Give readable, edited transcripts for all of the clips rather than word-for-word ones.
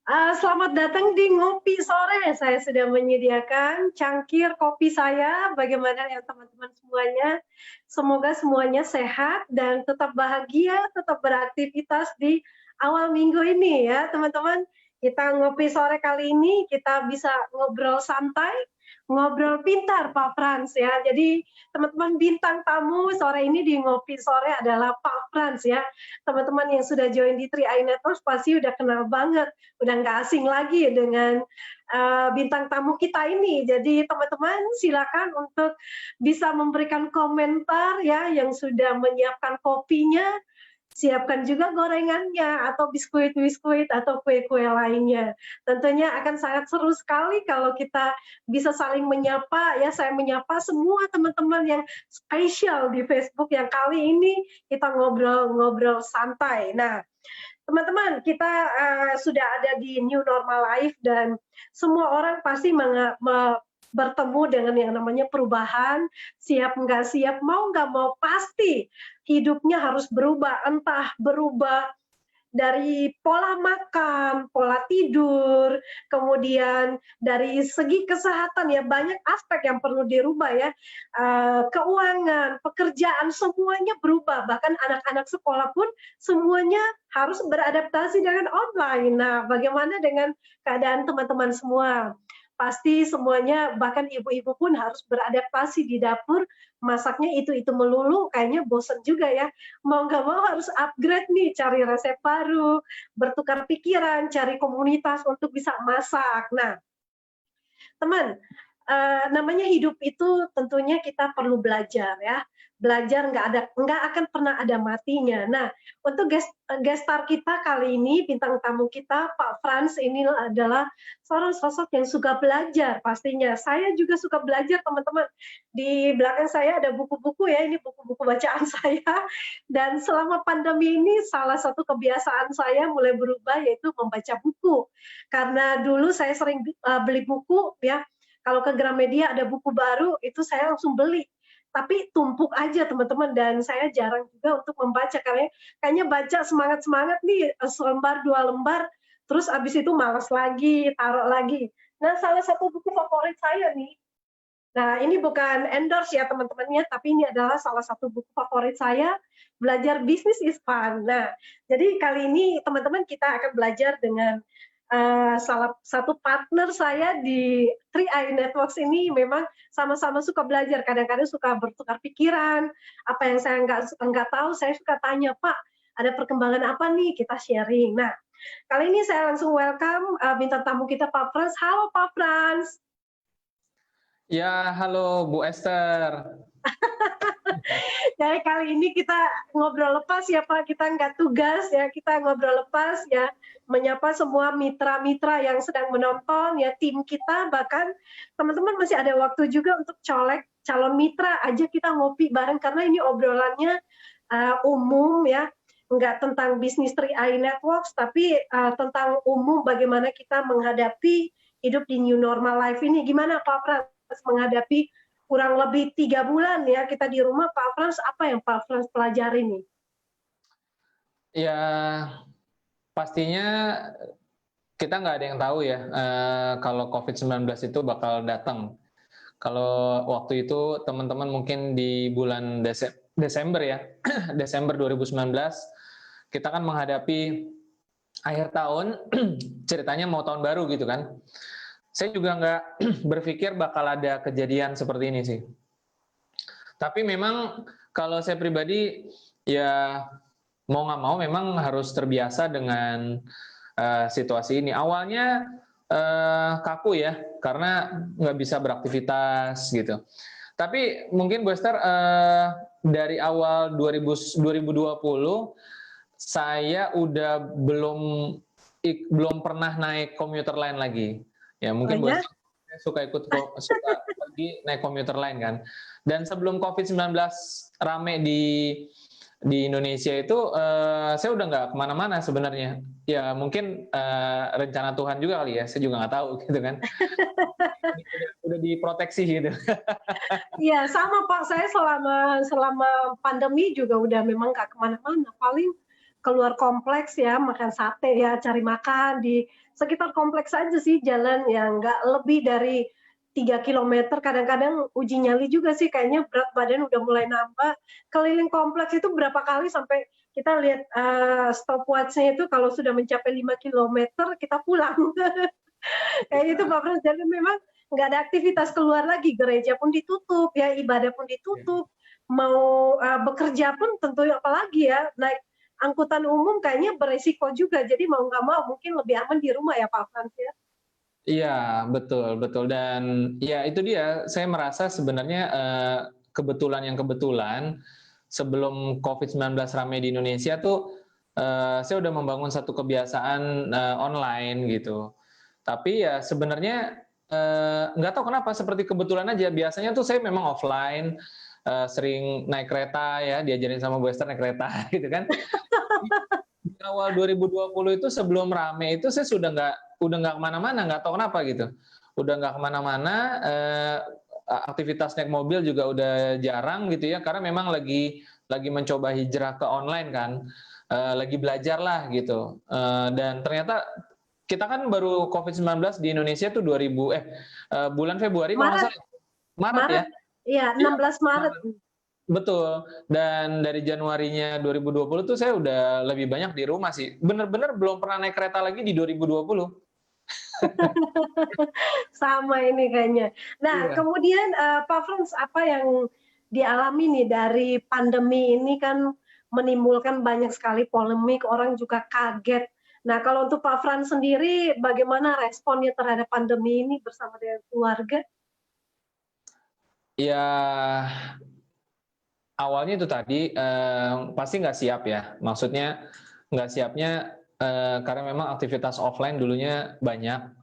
Selamat datang di Ngopi Sore. Saya sudah menyediakan cangkir kopi saya. Bagaimana ya teman-teman semuanya? Semoga semuanya sehat dan tetap bahagia, tetap beraktivitas di awal minggu ini ya teman-teman. Kita ngopi sore kali ini, kita bisa ngobrol santai, ngobrol pintar Pak Frans ya. Jadi teman-teman bintang tamu sore ini di Ngopi Sore adalah Pak Frans ya. Teman-teman yang sudah join di 3i Networks pasti udah kenal banget, udah nggak asing lagi dengan bintang tamu kita ini. Jadi teman-teman silakan untuk bisa memberikan komentar ya yang sudah menyiapkan kopinya, siapkan juga gorengannya atau biskuit-biskuit atau kue-kue lainnya. Tentunya akan sangat seru sekali kalau kita bisa saling menyapa ya. Saya menyapa semua teman-teman yang spesial di Facebook yang kali ini kita ngobrol-ngobrol santai. Nah, teman-teman, kita sudah ada di new normal life dan semua orang pasti bertemu dengan yang namanya perubahan, siap nggak siap, mau nggak mau, pasti hidupnya harus berubah, entah berubah dari pola makan, pola tidur, kemudian dari segi kesehatan ya banyak aspek yang perlu dirubah ya, keuangan, pekerjaan semuanya berubah, bahkan anak-anak sekolah pun semuanya harus beradaptasi dengan online. Nah, bagaimana dengan keadaan teman-teman semua? Pasti semuanya, bahkan ibu-ibu pun harus beradaptasi di dapur, masaknya itu-itu melulu, kayaknya bosen juga ya. Mau nggak mau harus upgrade nih, cari resep baru, bertukar pikiran, cari komunitas untuk bisa masak. Nah, teman, namanya hidup itu tentunya kita perlu belajar ya. Belajar nggak akan pernah ada matinya. Nah, untuk guest star kita kali ini, bintang tamu kita Pak Frans ini adalah seorang sosok yang suka belajar pastinya. Saya juga suka belajar teman-teman. Di belakang saya ada buku-buku ya, ini buku-buku bacaan saya. Dan selama pandemi ini salah satu kebiasaan saya mulai berubah yaitu membaca buku. Karena dulu saya sering beli buku ya, kalau ke Gramedia ada buku baru, itu saya langsung beli. Tapi tumpuk aja teman-teman, dan saya jarang juga untuk membaca, karena kayaknya baca semangat-semangat nih, selembar, 2 lembar, terus abis itu malas lagi, taruh lagi. Nah, salah satu buku favorit saya nih, nah ini bukan endorse ya teman-temannya, tapi ini adalah salah satu buku favorit saya, Belajar Bisnis is Fun. Nah, jadi kali ini teman-teman kita akan belajar dengan salah satu partner saya di 3i Networks ini, memang sama-sama suka belajar, kadang-kadang suka bertukar pikiran, apa yang saya nggak tahu, saya suka tanya, Pak, ada perkembangan apa nih, kita sharing. Nah, kali ini saya langsung welcome bintang tamu kita Pak Frans. Halo Pak Frans. Ya, halo Bu Esther. Jadi kali ini kita ngobrol lepas ya Pak, kita nggak tugas ya, kita ngobrol lepas ya, menyapa semua mitra-mitra yang sedang menonton ya, tim kita, bahkan teman-teman masih ada waktu juga untuk colek calon mitra aja, kita ngopi bareng karena ini obrolannya umum ya, nggak tentang bisnis 3i Networks, tapi tentang umum bagaimana kita menghadapi hidup di new normal life ini. Gimana Pak Frans menghadapi kurang lebih 3 bulan ya kita di rumah, Pak Frans, apa yang Pak Frans pelajari nih? Ya, pastinya kita nggak ada yang tahu ya kalau COVID-19 itu bakal datang. Kalau waktu itu teman-teman mungkin di bulan Desember ya, Desember 2019, kita kan menghadapi akhir tahun, ceritanya mau tahun baru gitu kan. Saya juga nggak berpikir bakal ada kejadian seperti ini sih. Tapi memang kalau saya pribadi ya mau nggak mau memang harus terbiasa dengan situasi ini. Awalnya kaku ya, karena nggak bisa beraktivitas gitu. Tapi mungkin Bu Esther, dari awal 2020 saya udah belum pernah naik komuter lain lagi. Ya mungkin Bu Esther suka pergi naik komuter lain kan. Dan sebelum COVID-19 rame di Indonesia itu, saya udah nggak kemana-mana sebenarnya. Ya mungkin rencana Tuhan juga kali ya, saya juga nggak tahu gitu kan. udah diproteksi gitu. Iya sama Pak, saya selama pandemi juga udah memang nggak kemana-mana. Paling keluar kompleks ya, makan sate ya, cari makan di sekitar kompleks aja sih jalan yang nggak lebih dari 3 kilometer, kadang-kadang uji nyali juga sih kayaknya berat badan udah mulai nambah. Keliling kompleks itu berapa kali sampai kita lihat stopwatch-nya itu kalau sudah mencapai 5 kilometer kita pulang. Kayak gitu Pak Frans, jadi memang nggak ada aktivitas keluar lagi, gereja pun ditutup, ya ibadah pun ditutup, mau bekerja pun tentu apalagi ya, naik angkutan umum kayaknya beresiko juga, jadi mau nggak mau mungkin lebih aman di rumah ya Pak Frans ya? Iya, betul betul dan ya itu dia, saya merasa sebenarnya, kebetulan yang kebetulan, sebelum COVID-19 ramai di Indonesia tuh, saya udah membangun satu kebiasaan, online gitu. Tapi ya sebenarnya, nggak tahu kenapa seperti kebetulan aja, biasanya tuh saya memang offline, sering naik kereta ya, diajarin sama Bu Esther naik kereta gitu kan. Di awal 2020 itu sebelum rame itu saya udah nggak kemana-mana, nggak tahu kenapa gitu. Udah nggak kemana-mana, aktivitas naik mobil juga udah jarang gitu ya, karena memang lagi mencoba hijrah ke online kan, lagi belajar lah gitu. Dan ternyata kita kan baru COVID-19 di Indonesia tuh bulan Februari kalau nggak Maret, salah, Maret ya? Maret, iya Iya, 16 Maret. betul, dan dari Januarinya 2020 tuh saya udah lebih banyak di rumah sih. Bener-bener belum pernah naik kereta lagi di 2020. Sama ini kayaknya. Nah, Iya. kemudian Pak Frans, apa yang dialami nih dari pandemi ini kan menimbulkan banyak sekali polemik, orang juga kaget. Nah, kalau untuk Pak Frans sendiri, bagaimana responnya terhadap pandemi ini bersama dengan keluarga? Ya, awalnya itu tadi, pasti nggak siap ya. Maksudnya nggak siapnya, karena memang aktivitas offline dulunya banyak,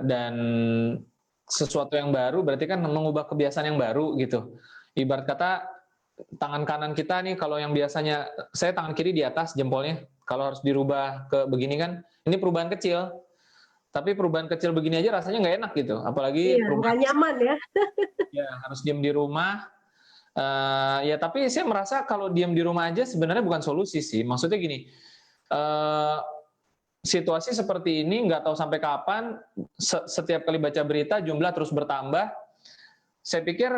dan sesuatu yang baru berarti kan mengubah kebiasaan yang baru gitu. Ibarat kata tangan kanan kita nih kalau yang biasanya saya tangan kiri di atas jempolnya, kalau harus dirubah ke begini kan, ini perubahan kecil. Tapi perubahan kecil begini aja rasanya nggak enak gitu, apalagi Iya, nggak perubahan nyaman ya. ya harus diem di rumah. Ya tapi saya merasa kalau diem di rumah aja sebenarnya bukan solusi sih. Maksudnya gini, uh, situasi seperti ini nggak tahu sampai kapan. Setiap kali baca berita jumlah terus bertambah. Saya pikir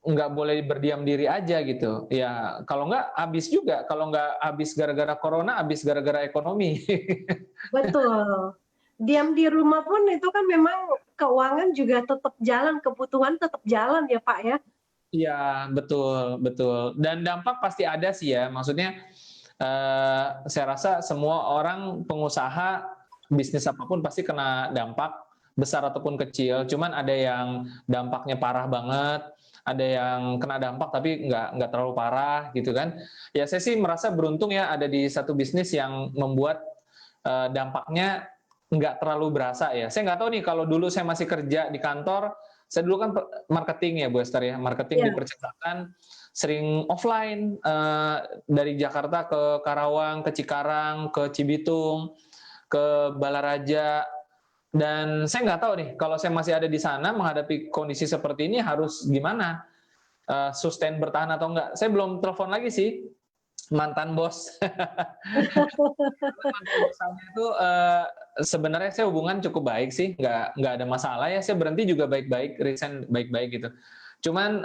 nggak boleh berdiam diri aja gitu. Ya kalau nggak habis juga. Kalau nggak habis gara-gara corona, habis gara-gara ekonomi. Betul. Diam di rumah pun itu kan memang keuangan juga tetap jalan, kebutuhan tetap jalan ya Pak ya. Iya, betul, betul. Dan dampak pasti ada sih ya. Maksudnya, saya rasa semua orang pengusaha bisnis apapun pasti kena dampak besar ataupun kecil. Cuman ada yang dampaknya parah banget, ada yang kena dampak tapi nggak terlalu parah gitu kan. Ya saya sih merasa beruntung ya ada di satu bisnis yang membuat dampaknya nggak terlalu berasa ya. Saya nggak tahu nih kalau dulu saya masih kerja di kantor, saya dulu kan marketing ya Bu Esther ya, marketing di Iya. percetakan, sering offline, dari Jakarta ke Karawang, ke Cikarang, ke Cibitung, ke Balaraja, dan saya nggak tahu nih kalau saya masih ada di sana menghadapi kondisi seperti ini harus gimana, sustain bertahan atau enggak. Saya belum telepon lagi sih mantan bos. Mantan bos saya itu, sebenarnya saya hubungan cukup baik sih, nggak ada masalah ya. Saya berhenti juga baik-baik, resign baik-baik gitu. Cuman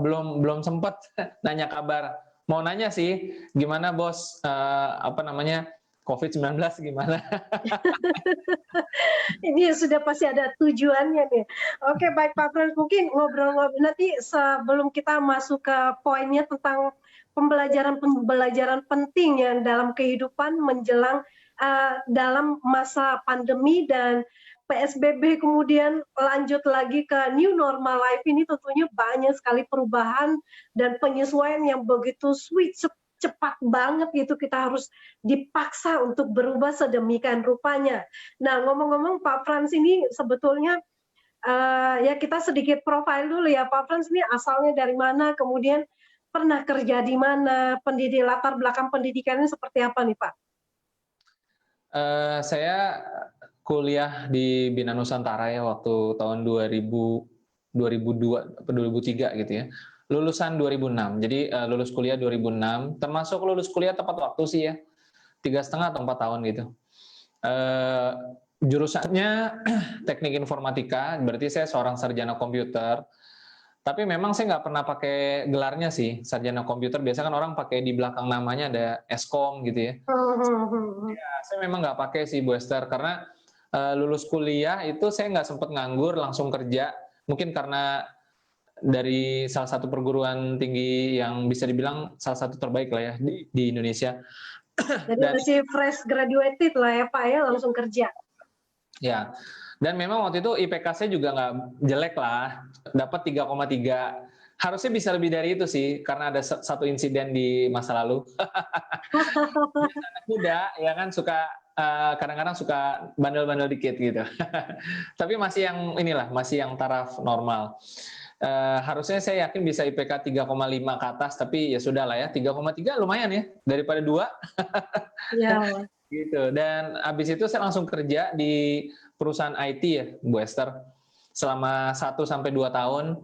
belum sempat nanya kabar. Mau nanya sih, gimana bos, apa namanya, COVID-19 gimana? Ini sudah pasti ada tujuannya nih. Oke, baik Pak Frans, mungkin ngobrol-ngobrol nanti sebelum kita masuk ke poinnya tentang pembelajaran penting yang dalam kehidupan menjelang dalam masa pandemi dan PSBB kemudian lanjut lagi ke new normal life ini tentunya banyak sekali perubahan dan penyesuaian yang begitu cepat banget gitu kita harus dipaksa untuk berubah sedemikian rupanya. Nah, ngomong-ngomong Pak Frans ini sebetulnya ya kita sedikit profil dulu ya. Pak Frans ini asalnya dari mana, kemudian pernah kerja di mana, latar belakang pendidikannya seperti apa nih Pak? Saya kuliah di Bina Nusantara ya waktu tahun 2002 atau 2003 gitu ya. lulusan 2006. Jadi lulus kuliah 2006, termasuk lulus kuliah tepat waktu sih ya, 3,5 atau 4 tahun gitu. Jurusannya teknik informatika, berarti saya seorang sarjana komputer. Tapi memang saya nggak pernah pakai gelarnya sih, sarjana komputer. Biasanya kan orang pakai di belakang namanya ada Eskom gitu ya. Ya, saya memang nggak pakai sih Bu Esther, karena lulus kuliah itu saya nggak sempat nganggur, langsung kerja. Mungkin karena dari salah satu perguruan tinggi yang bisa dibilang salah satu terbaik lah ya di Indonesia. Jadi masih fresh graduated lah ya Pak ya, langsung kerja. Ya, dan memang waktu itu IPK saya juga nggak jelek lah, dapat 3,3. Harusnya bisa lebih dari itu sih, karena ada satu insiden di masa lalu. Anak muda ya kan suka kadang-kadang suka bandel-bandel dikit gitu. Tapi masih yang inilah, masih yang taraf normal. Harusnya saya yakin bisa IPK 3,5 ke atas, tapi ya sudah lah ya, 3,3 lumayan ya, daripada 2. Ya. Gitu. Dan habis itu saya langsung kerja di perusahaan IT ya, Bu Esther, selama 1-2 tahun.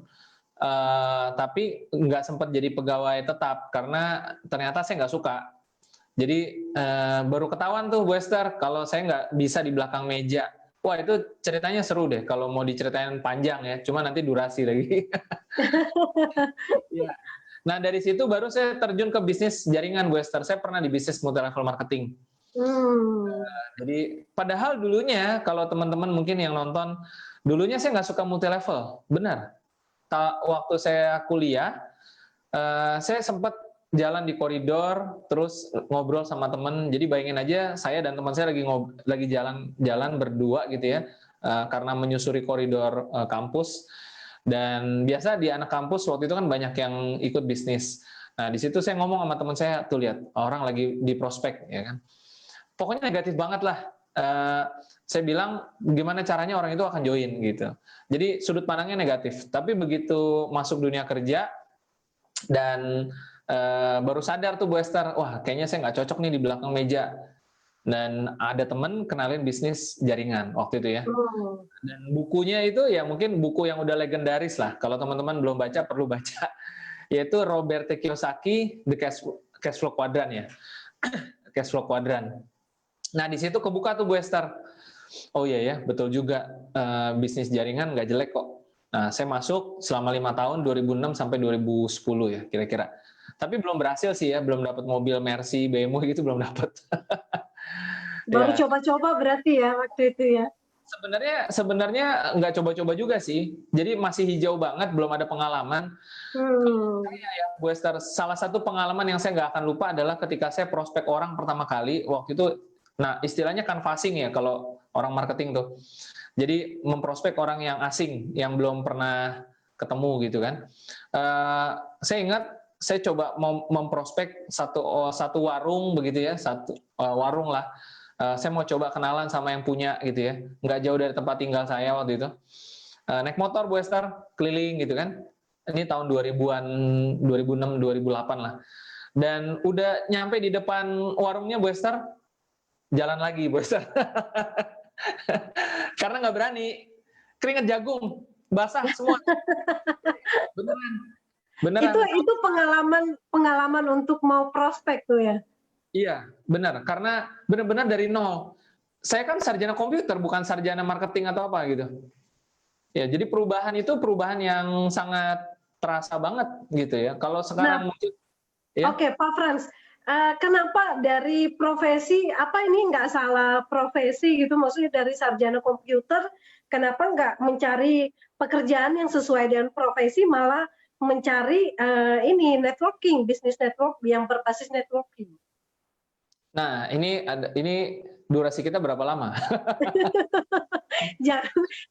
Tapi nggak sempat jadi pegawai tetap karena ternyata saya nggak suka. Jadi baru ketahuan tuh Bu Esther kalau saya nggak bisa di belakang meja. Wah, itu ceritanya seru deh kalau mau diceritain panjang ya, cuma nanti durasi lagi. Ya. Nah, dari situ baru saya terjun ke bisnis jaringan Bu Esther. Saya pernah di bisnis multi level marketing. Jadi padahal dulunya kalau teman-teman mungkin yang nonton, dulunya saya nggak suka multi level, benar. Waktu saya kuliah, saya sempat jalan di koridor, terus ngobrol sama teman. Jadi bayangin aja, saya dan teman saya lagi jalan berdua gitu ya, karena menyusuri koridor kampus. Dan biasa di anak kampus waktu itu kan banyak yang ikut bisnis. Nah, di situ saya ngomong sama teman saya, tuh lihat orang lagi di prospek, ya kan. Pokoknya negatif banget lah. Saya bilang gimana caranya orang itu akan join gitu. Jadi sudut pandangnya negatif. Tapi begitu masuk dunia kerja dan baru sadar tuh Bu Esther, wah kayaknya saya nggak cocok nih di belakang meja. Dan ada temen kenalin bisnis jaringan waktu itu ya. Dan bukunya itu ya mungkin buku yang udah legendaris lah. Kalau teman-teman belum baca perlu baca. Yaitu Robert Kiyosaki, The Cash Flow Quadrant ya. Cash Flow Quadrant. Nah, di situ kebuka tuh Bu Esther. Oh iya ya, betul juga. Bisnis jaringan nggak jelek kok. Nah, saya masuk selama 5 tahun, 2006 sampai 2010 ya, kira-kira. Tapi belum berhasil sih ya, belum dapat mobil Mercy, BMW gitu, belum dapat. Baru coba-coba berarti ya waktu itu ya? Sebenarnya nggak coba-coba juga sih. Jadi masih hijau banget, belum ada pengalaman. Saya ya, Bu Esther, salah satu pengalaman yang saya nggak akan lupa adalah ketika saya prospek orang pertama kali, waktu itu. Nah, istilahnya canvassing ya kalau orang marketing tuh. Jadi memprospek orang yang asing, yang belum pernah ketemu gitu kan. Saya ingat saya coba memprospek satu warung begitu ya, satu warung lah. Saya mau coba kenalan sama yang punya gitu ya. Nggak jauh dari tempat tinggal saya waktu itu. Naik motor Bu Esther, keliling gitu kan. Ini tahun 2000-an, 2006, 2008 lah. Dan udah nyampe di depan warungnya Bu Esther, jalan lagi Bu Esther. Karena nggak berani, keringet jagung, basah semua. Beneran. Itu pengalaman untuk mau prospek tuh ya? Iya, benar. Karena benar-benar dari nol. Saya kan sarjana komputer, bukan sarjana marketing atau apa gitu. Ya, jadi perubahan itu perubahan yang sangat terasa banget gitu ya. Kalau sekarang mungkin. Ya. Oke, Pak Frans. Kenapa dari profesi, apa ini nggak salah profesi gitu, maksudnya dari sarjana komputer, kenapa nggak mencari pekerjaan yang sesuai dengan profesi, malah mencari networking, bisnis network yang berbasis networking? Nah, ini durasi kita berapa lama?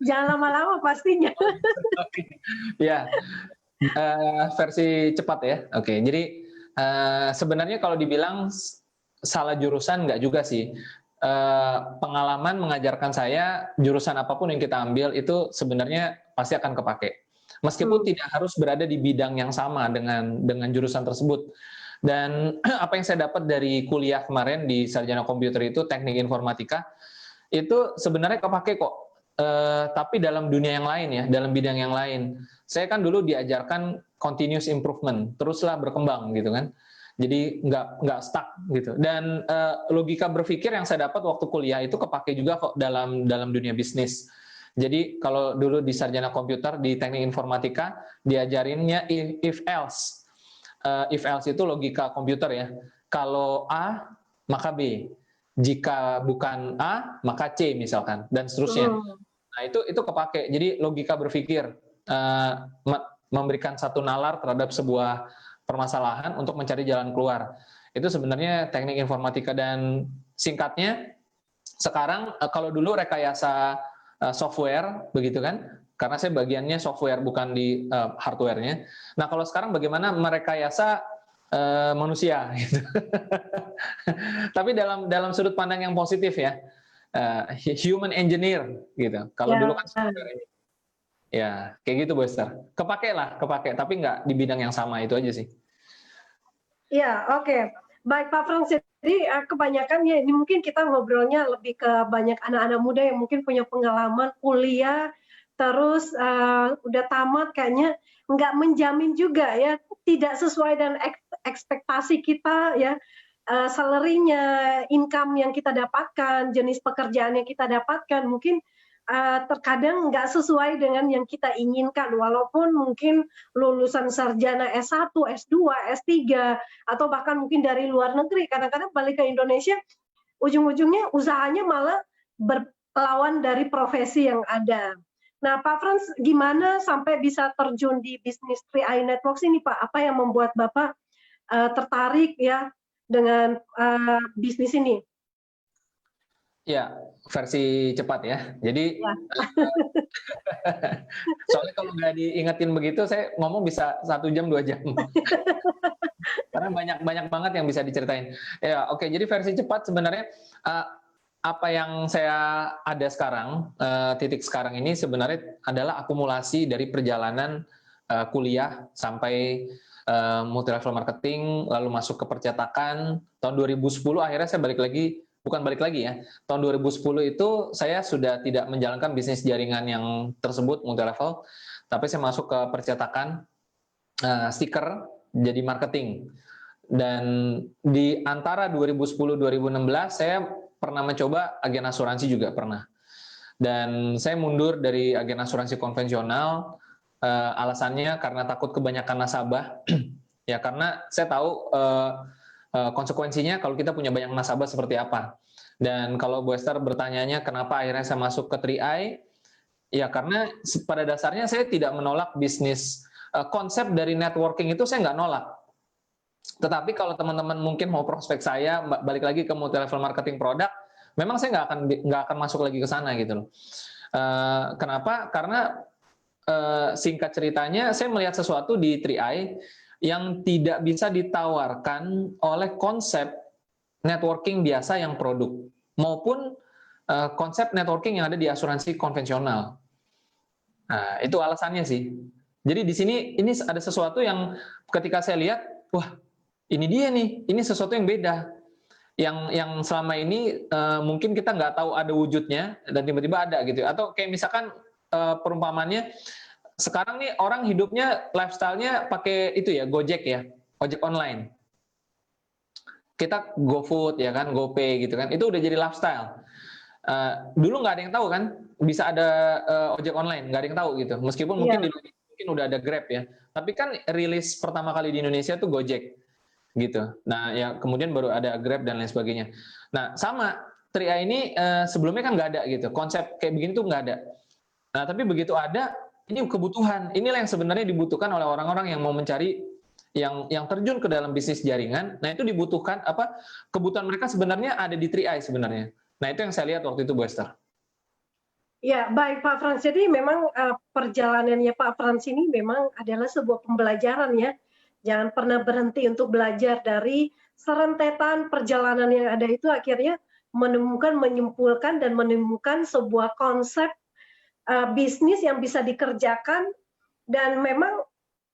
Jangan lama-lama pastinya. Ya, versi cepat ya. Oke, jadi sebenarnya kalau dibilang salah jurusan nggak juga sih. Pengalaman mengajarkan saya jurusan apapun yang kita ambil itu sebenarnya pasti akan kepake. Meskipun tidak harus berada di bidang yang sama dengan jurusan tersebut. Dan apa yang saya dapat dari kuliah kemarin di sarjana komputer itu teknik informatika itu sebenarnya kepake kok. Tapi dalam dunia yang lain ya, dalam bidang yang lain. Saya kan dulu diajarkan continuous improvement, teruslah berkembang gitu kan. Jadi nggak stuck gitu. Dan logika berpikir yang saya dapat waktu kuliah itu kepake juga kok dalam dunia bisnis. Jadi kalau dulu di sarjana komputer di teknik informatika diajarinnya if else. If else itu logika komputer ya. Kalau A maka B. Jika bukan A maka C misalkan dan seterusnya. Nah itu kepake. Jadi logika berpikir memberikan satu nalar terhadap sebuah permasalahan untuk mencari jalan keluar. Itu sebenarnya teknik informatika dan singkatnya sekarang kalau dulu rekayasa software begitu kan, karena saya bagiannya software bukan di hardware-nya. Nah kalau sekarang bagaimana merekayasa manusia gitu. Tapi dalam sudut pandang yang positif ya, human engineer gitu. Kalau dulu kan software ini ya kayak gitu Bu Esther. Kepake, tapi nggak di bidang yang sama, itu aja sih. Ya, oke. Baik Pak Frans, jadi kebanyakan ya ini mungkin kita ngobrolnya lebih ke banyak anak-anak muda yang mungkin punya pengalaman kuliah, terus udah tamat kayaknya nggak menjamin juga ya, tidak sesuai dengan ekspektasi kita ya, salary-nya, income yang kita dapatkan, jenis pekerjaan yang kita dapatkan, mungkin terkadang nggak sesuai dengan yang kita inginkan, walaupun mungkin lulusan sarjana S1, S2, S3, atau bahkan mungkin dari luar negeri, kadang-kadang balik ke Indonesia, ujung-ujungnya usahanya malah berlawan dari profesi yang ada. Nah, Pak Frans, gimana sampai bisa terjun di bisnis 3i Networks ini, Pak? Apa yang membuat Bapak tertarik ya dengan bisnis ini? Ya, versi cepat ya. Jadi, soalnya kalau nggak diingetin begitu, saya ngomong bisa 1 jam, 2 jam. Karena banyak banget yang bisa diceritain. Ya, oke. Jadi versi cepat sebenarnya apa yang saya ada sekarang, titik sekarang ini sebenarnya adalah akumulasi dari perjalanan kuliah sampai multi level marketing, lalu masuk ke percetakan. Tahun 2010 akhirnya saya bukan balik lagi ya. Tahun 2010 itu saya sudah tidak menjalankan bisnis jaringan yang tersebut multi level, tapi saya masuk ke percetakan stiker jadi marketing. Dan di antara 2010-2016 saya pernah mencoba agen asuransi juga pernah. Dan saya mundur dari agen asuransi konvensional, alasannya karena takut kebanyakan nasabah. Ya karena saya tahu konsekuensinya kalau kita punya banyak nasabah seperti apa. Dan kalau Bu Esther bertanyanya kenapa akhirnya saya masuk ke 3i, ya karena pada dasarnya saya tidak menolak bisnis, konsep dari networking itu saya nggak nolak. Tetapi kalau teman-teman mungkin mau prospek saya, balik lagi ke multi level marketing produk, memang saya nggak akan masuk lagi ke sana gitu loh. Kenapa? Karena singkat ceritanya saya melihat sesuatu di 3i yang tidak bisa ditawarkan oleh konsep networking biasa yang produk maupun konsep networking yang ada di asuransi konvensional. Nah, itu alasannya sih. Jadi di sini ini ada sesuatu yang ketika saya lihat, wah, ini dia nih, ini sesuatu yang beda. Yang selama ini mungkin kita nggak tahu ada wujudnya dan tiba-tiba ada gitu. Atau kayak misalkan perumpamannya sekarang nih orang hidupnya lifestyle-nya pakai itu ya, Gojek ya, ojek online. Kita GoFood ya kan, GoPay gitu kan, itu udah jadi lifestyle. Dulu nggak ada yang tahu kan, bisa ada ojek online, nggak ada yang tahu gitu. Meskipun mungkin mungkin udah ada Grab ya, tapi kan rilis pertama kali di Indonesia tuh Gojek gitu. Nah ya kemudian baru ada Grab dan lain sebagainya. Nah sama 3i ini sebelumnya kan nggak ada gitu, konsep kayak begini tuh nggak ada. Nah tapi begitu ada, ini kebutuhan. Inilah yang sebenarnya dibutuhkan oleh orang-orang yang mau mencari yang terjun ke dalam bisnis jaringan. Nah itu dibutuhkan apa? Kebutuhan mereka sebenarnya ada di 3i sebenarnya. Nah itu yang saya lihat waktu itu Bu Esther. Ya baik Pak Frans. Jadi memang perjalanannya Pak Frans ini memang adalah sebuah pembelajaran ya. Jangan pernah berhenti untuk belajar dari serentetan perjalanan yang ada itu, akhirnya menyimpulkan dan menemukan sebuah konsep bisnis yang bisa dikerjakan. Dan memang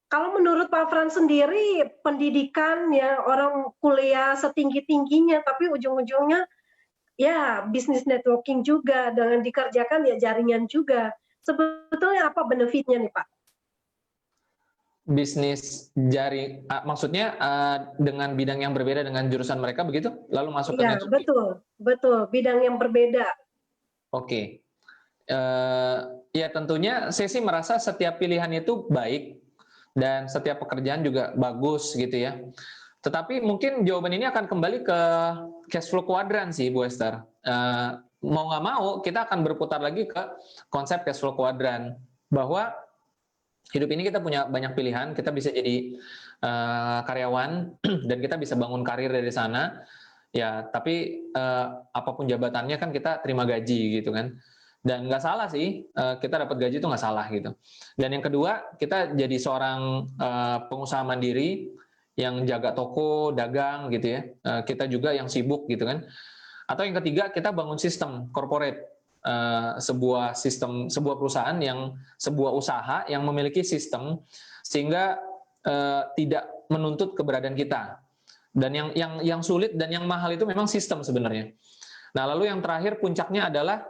kalau menurut Pak Frans sendiri, pendidikan ya orang kuliah setinggi-tingginya, tapi ujung-ujungnya ya bisnis networking juga, dengan dikerjakan ya jaringan juga. Sebetulnya apa benefitnya nih Pak? bisnis jaring, maksudnya dengan bidang yang berbeda dengan jurusan mereka begitu, lalu masuk ke Iya, Netsuite? betul, bidang yang berbeda. Oke. Ya tentunya saya sih merasa setiap pilihan itu baik dan setiap pekerjaan juga bagus gitu ya. Tetapi mungkin jawaban ini akan kembali ke cash flow kuadran sih, Bu Esther. Mau nggak mau kita akan berputar lagi ke konsep cash flow kuadran, bahwa hidup ini kita punya banyak pilihan, kita bisa jadi karyawan dan kita bisa bangun karir dari sana. Ya, tapi apapun jabatannya kan kita terima gaji gitu kan. Dan nggak salah sih, kita dapat gaji itu nggak salah gitu. Dan yang kedua, kita jadi seorang pengusaha mandiri yang jaga toko, dagang gitu ya. Kita juga yang sibuk gitu kan. Atau yang ketiga, kita bangun sistem corporate, sebuah perusahaan sebuah usaha yang memiliki sistem sehingga tidak menuntut keberadaan kita. Dan yang sulit dan yang mahal itu memang sistem sebenarnya. Nah, lalu yang terakhir puncaknya adalah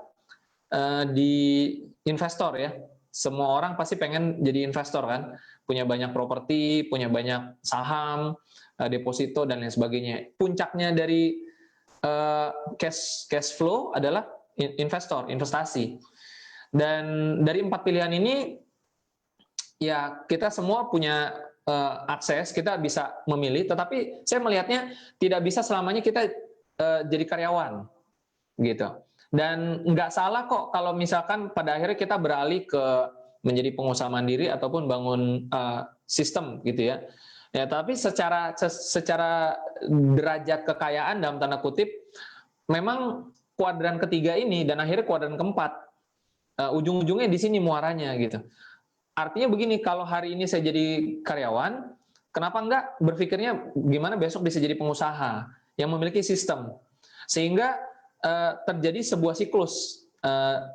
di investor ya. Semua orang pasti pengen jadi investor kan, punya banyak properti, punya banyak saham, deposito dan lain sebagainya. Puncaknya dari cash flow adalah investor, investasi. Dan dari 4 pilihan ini ya kita semua punya akses, kita bisa memilih, tetapi saya melihatnya tidak bisa selamanya kita jadi karyawan gitu. Dan nggak salah kok kalau misalkan pada akhirnya kita beralih ke menjadi pengusaha mandiri ataupun bangun sistem gitu ya. Ya, tapi secara derajat kekayaan dalam tanda kutip, memang kuadran ketiga ini dan akhirnya kuadran keempat, ujung-ujungnya di sini muaranya gitu. Artinya begini, kalau hari ini saya jadi karyawan, kenapa enggak berpikirnya gimana besok bisa jadi pengusaha yang memiliki sistem, sehingga terjadi sebuah siklus,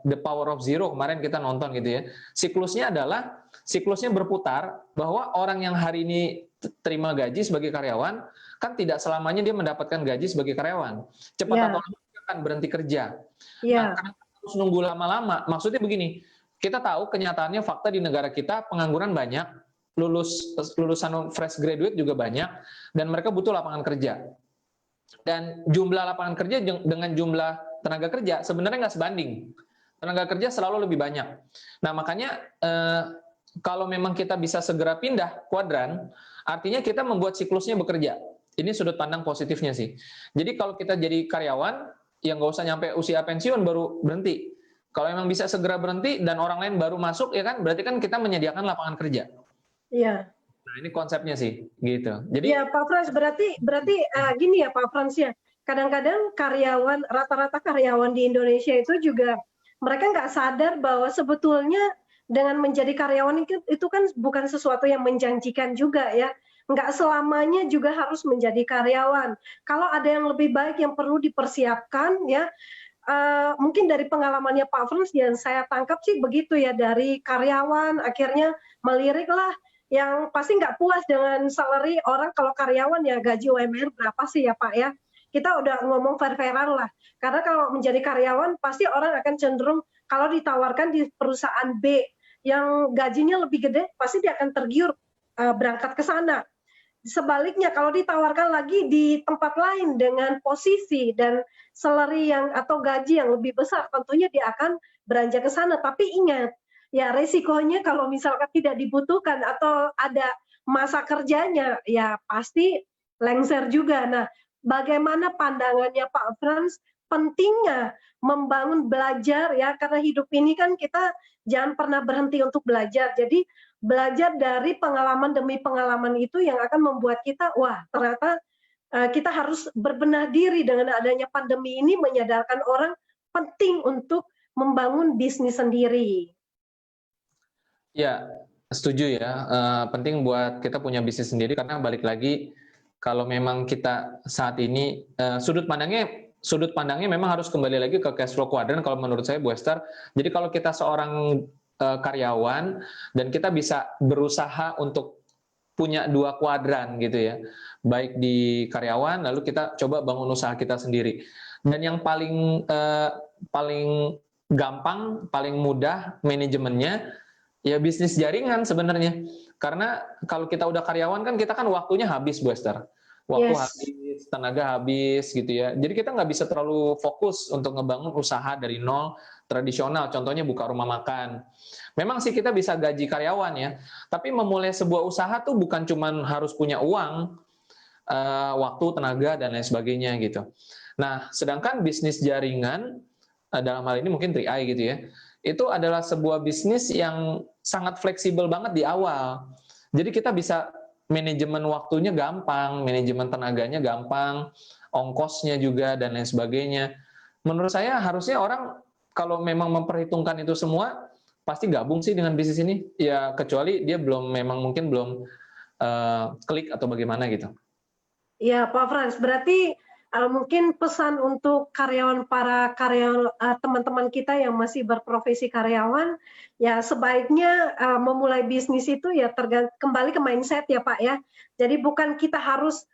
The Power of Zero kemarin kita nonton gitu ya. Siklusnya berputar, bahwa orang yang hari ini terima gaji sebagai karyawan kan tidak selamanya dia mendapatkan gaji sebagai karyawan. Cepat atau lambat dia akan berhenti kerja. Nah, kenapa harus nunggu lama-lama? Maksudnya begini, kita tahu kenyataannya fakta di negara kita pengangguran banyak, lulusan fresh graduate juga banyak, dan mereka butuh lapangan kerja. Dan jumlah lapangan kerja dengan jumlah tenaga kerja sebenarnya nggak sebanding. Tenaga kerja selalu lebih banyak. Nah, makanya kalau memang kita bisa segera pindah kuadran, artinya kita membuat siklusnya bekerja. Ini sudut pandang positifnya sih. Jadi kalau kita jadi karyawan, ya nggak usah nyampe usia pensiun baru berhenti. Kalau memang bisa segera berhenti dan orang lain baru masuk, ya kan, berarti kan kita menyediakan lapangan kerja. Iya. Nah, ini konsepnya sih, gitu. Jadi ya Pak Frans, berarti gini ya Pak Frans ya, kadang-kadang rata-rata karyawan di Indonesia itu juga mereka nggak sadar bahwa sebetulnya dengan menjadi karyawan itu kan bukan sesuatu yang menjanjikan juga ya, nggak selamanya juga harus menjadi karyawan. Kalau ada yang lebih baik yang perlu dipersiapkan ya, mungkin dari pengalamannya Pak Frans yang saya tangkap sih begitu ya, dari karyawan akhirnya meliriklah yang pasti nggak puas dengan salary orang. Kalau karyawan ya gaji UMR berapa sih ya Pak ya, kita udah ngomong fair-fairan lah, karena kalau menjadi karyawan pasti orang akan cenderung kalau ditawarkan di perusahaan B yang gajinya lebih gede pasti dia akan tergiur berangkat ke sana. Sebaliknya kalau ditawarkan lagi di tempat lain dengan posisi dan salary atau gaji yang lebih besar, tentunya dia akan beranjak ke sana. Tapi ingat, ya resikonya kalau misalkan tidak dibutuhkan atau ada masa kerjanya, ya pasti lengser juga. Nah, bagaimana pandangannya Pak Frans pentingnya membangun belajar ya, karena hidup ini kan kita jangan pernah berhenti untuk belajar. Jadi belajar dari pengalaman demi pengalaman itu yang akan membuat kita, wah ternyata kita harus berbenah diri dengan adanya pandemi ini, menyadarkan orang penting untuk membangun bisnis sendiri. ya, setuju ya. Penting buat kita punya bisnis sendiri, karena balik lagi, kalau memang kita saat ini sudut pandangnya memang harus kembali lagi ke cash flow quadrant kalau menurut saya, Bu Esther. Jadi kalau kita seorang karyawan dan kita bisa berusaha untuk punya 2 kuadran gitu ya, baik di karyawan lalu kita coba bangun usaha kita sendiri. Dan yang paling gampang, paling mudah manajemennya Ya bisnis jaringan sebenarnya. Karena kalau kita udah karyawan kan kita kan waktunya habis, Bu Esther. Waktu Yes. habis, tenaga habis gitu ya. Jadi kita nggak bisa terlalu fokus untuk ngebangun usaha dari nol tradisional. Contohnya buka rumah makan. Memang sih kita bisa gaji karyawan ya. Tapi memulai sebuah usaha tuh bukan cuman harus punya uang, waktu, tenaga, dan lain sebagainya gitu. Nah, sedangkan bisnis jaringan, dalam hal ini mungkin 3i gitu ya, itu adalah sebuah bisnis yang sangat fleksibel banget di awal. Jadi kita bisa manajemen waktunya gampang, manajemen tenaganya gampang, ongkosnya juga, dan lain sebagainya. Menurut saya harusnya orang kalau memang memperhitungkan itu semua, pasti gabung sih dengan bisnis ini. Ya kecuali dia mungkin belum klik atau bagaimana gitu. Ya, Pak Frans, berarti mungkin pesan untuk para karyawan teman-teman kita yang masih berprofesi karyawan, ya sebaiknya memulai bisnis itu ya kembali ke mindset ya Pak ya. Jadi bukan kita harus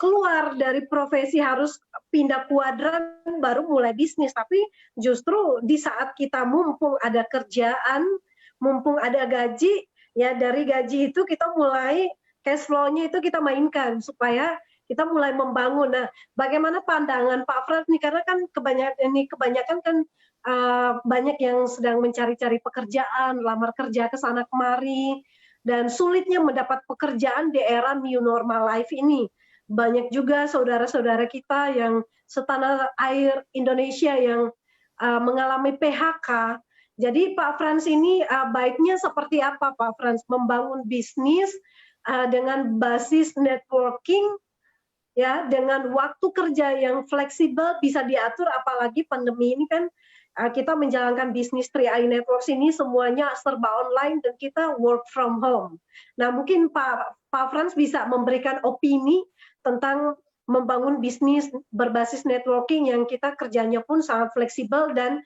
keluar dari profesi harus pindah kuadran baru mulai bisnis, tapi justru di saat kita mumpung ada kerjaan, mumpung ada gaji, ya dari gaji itu kita mulai cash flow-nya itu kita mainkan supaya kita mulai membangun. Nah, bagaimana pandangan Pak Frans nih? Karena kan kebanyakan kan banyak yang sedang mencari-cari pekerjaan, lamar kerja ke sana kemari, dan sulitnya mendapat pekerjaan di era new normal life ini. Banyak juga saudara-saudara kita yang setanah air Indonesia yang mengalami PHK. Jadi Pak Frans ini baiknya seperti apa Pak Frans membangun bisnis dengan basis networking ya, dengan waktu kerja yang fleksibel bisa diatur, apalagi pandemi ini kan kita menjalankan bisnis 3i Networks ini semuanya serba online dan kita work from home. Nah, mungkin Pak Frans bisa memberikan opini tentang membangun bisnis berbasis networking yang kita kerjanya pun sangat fleksibel dan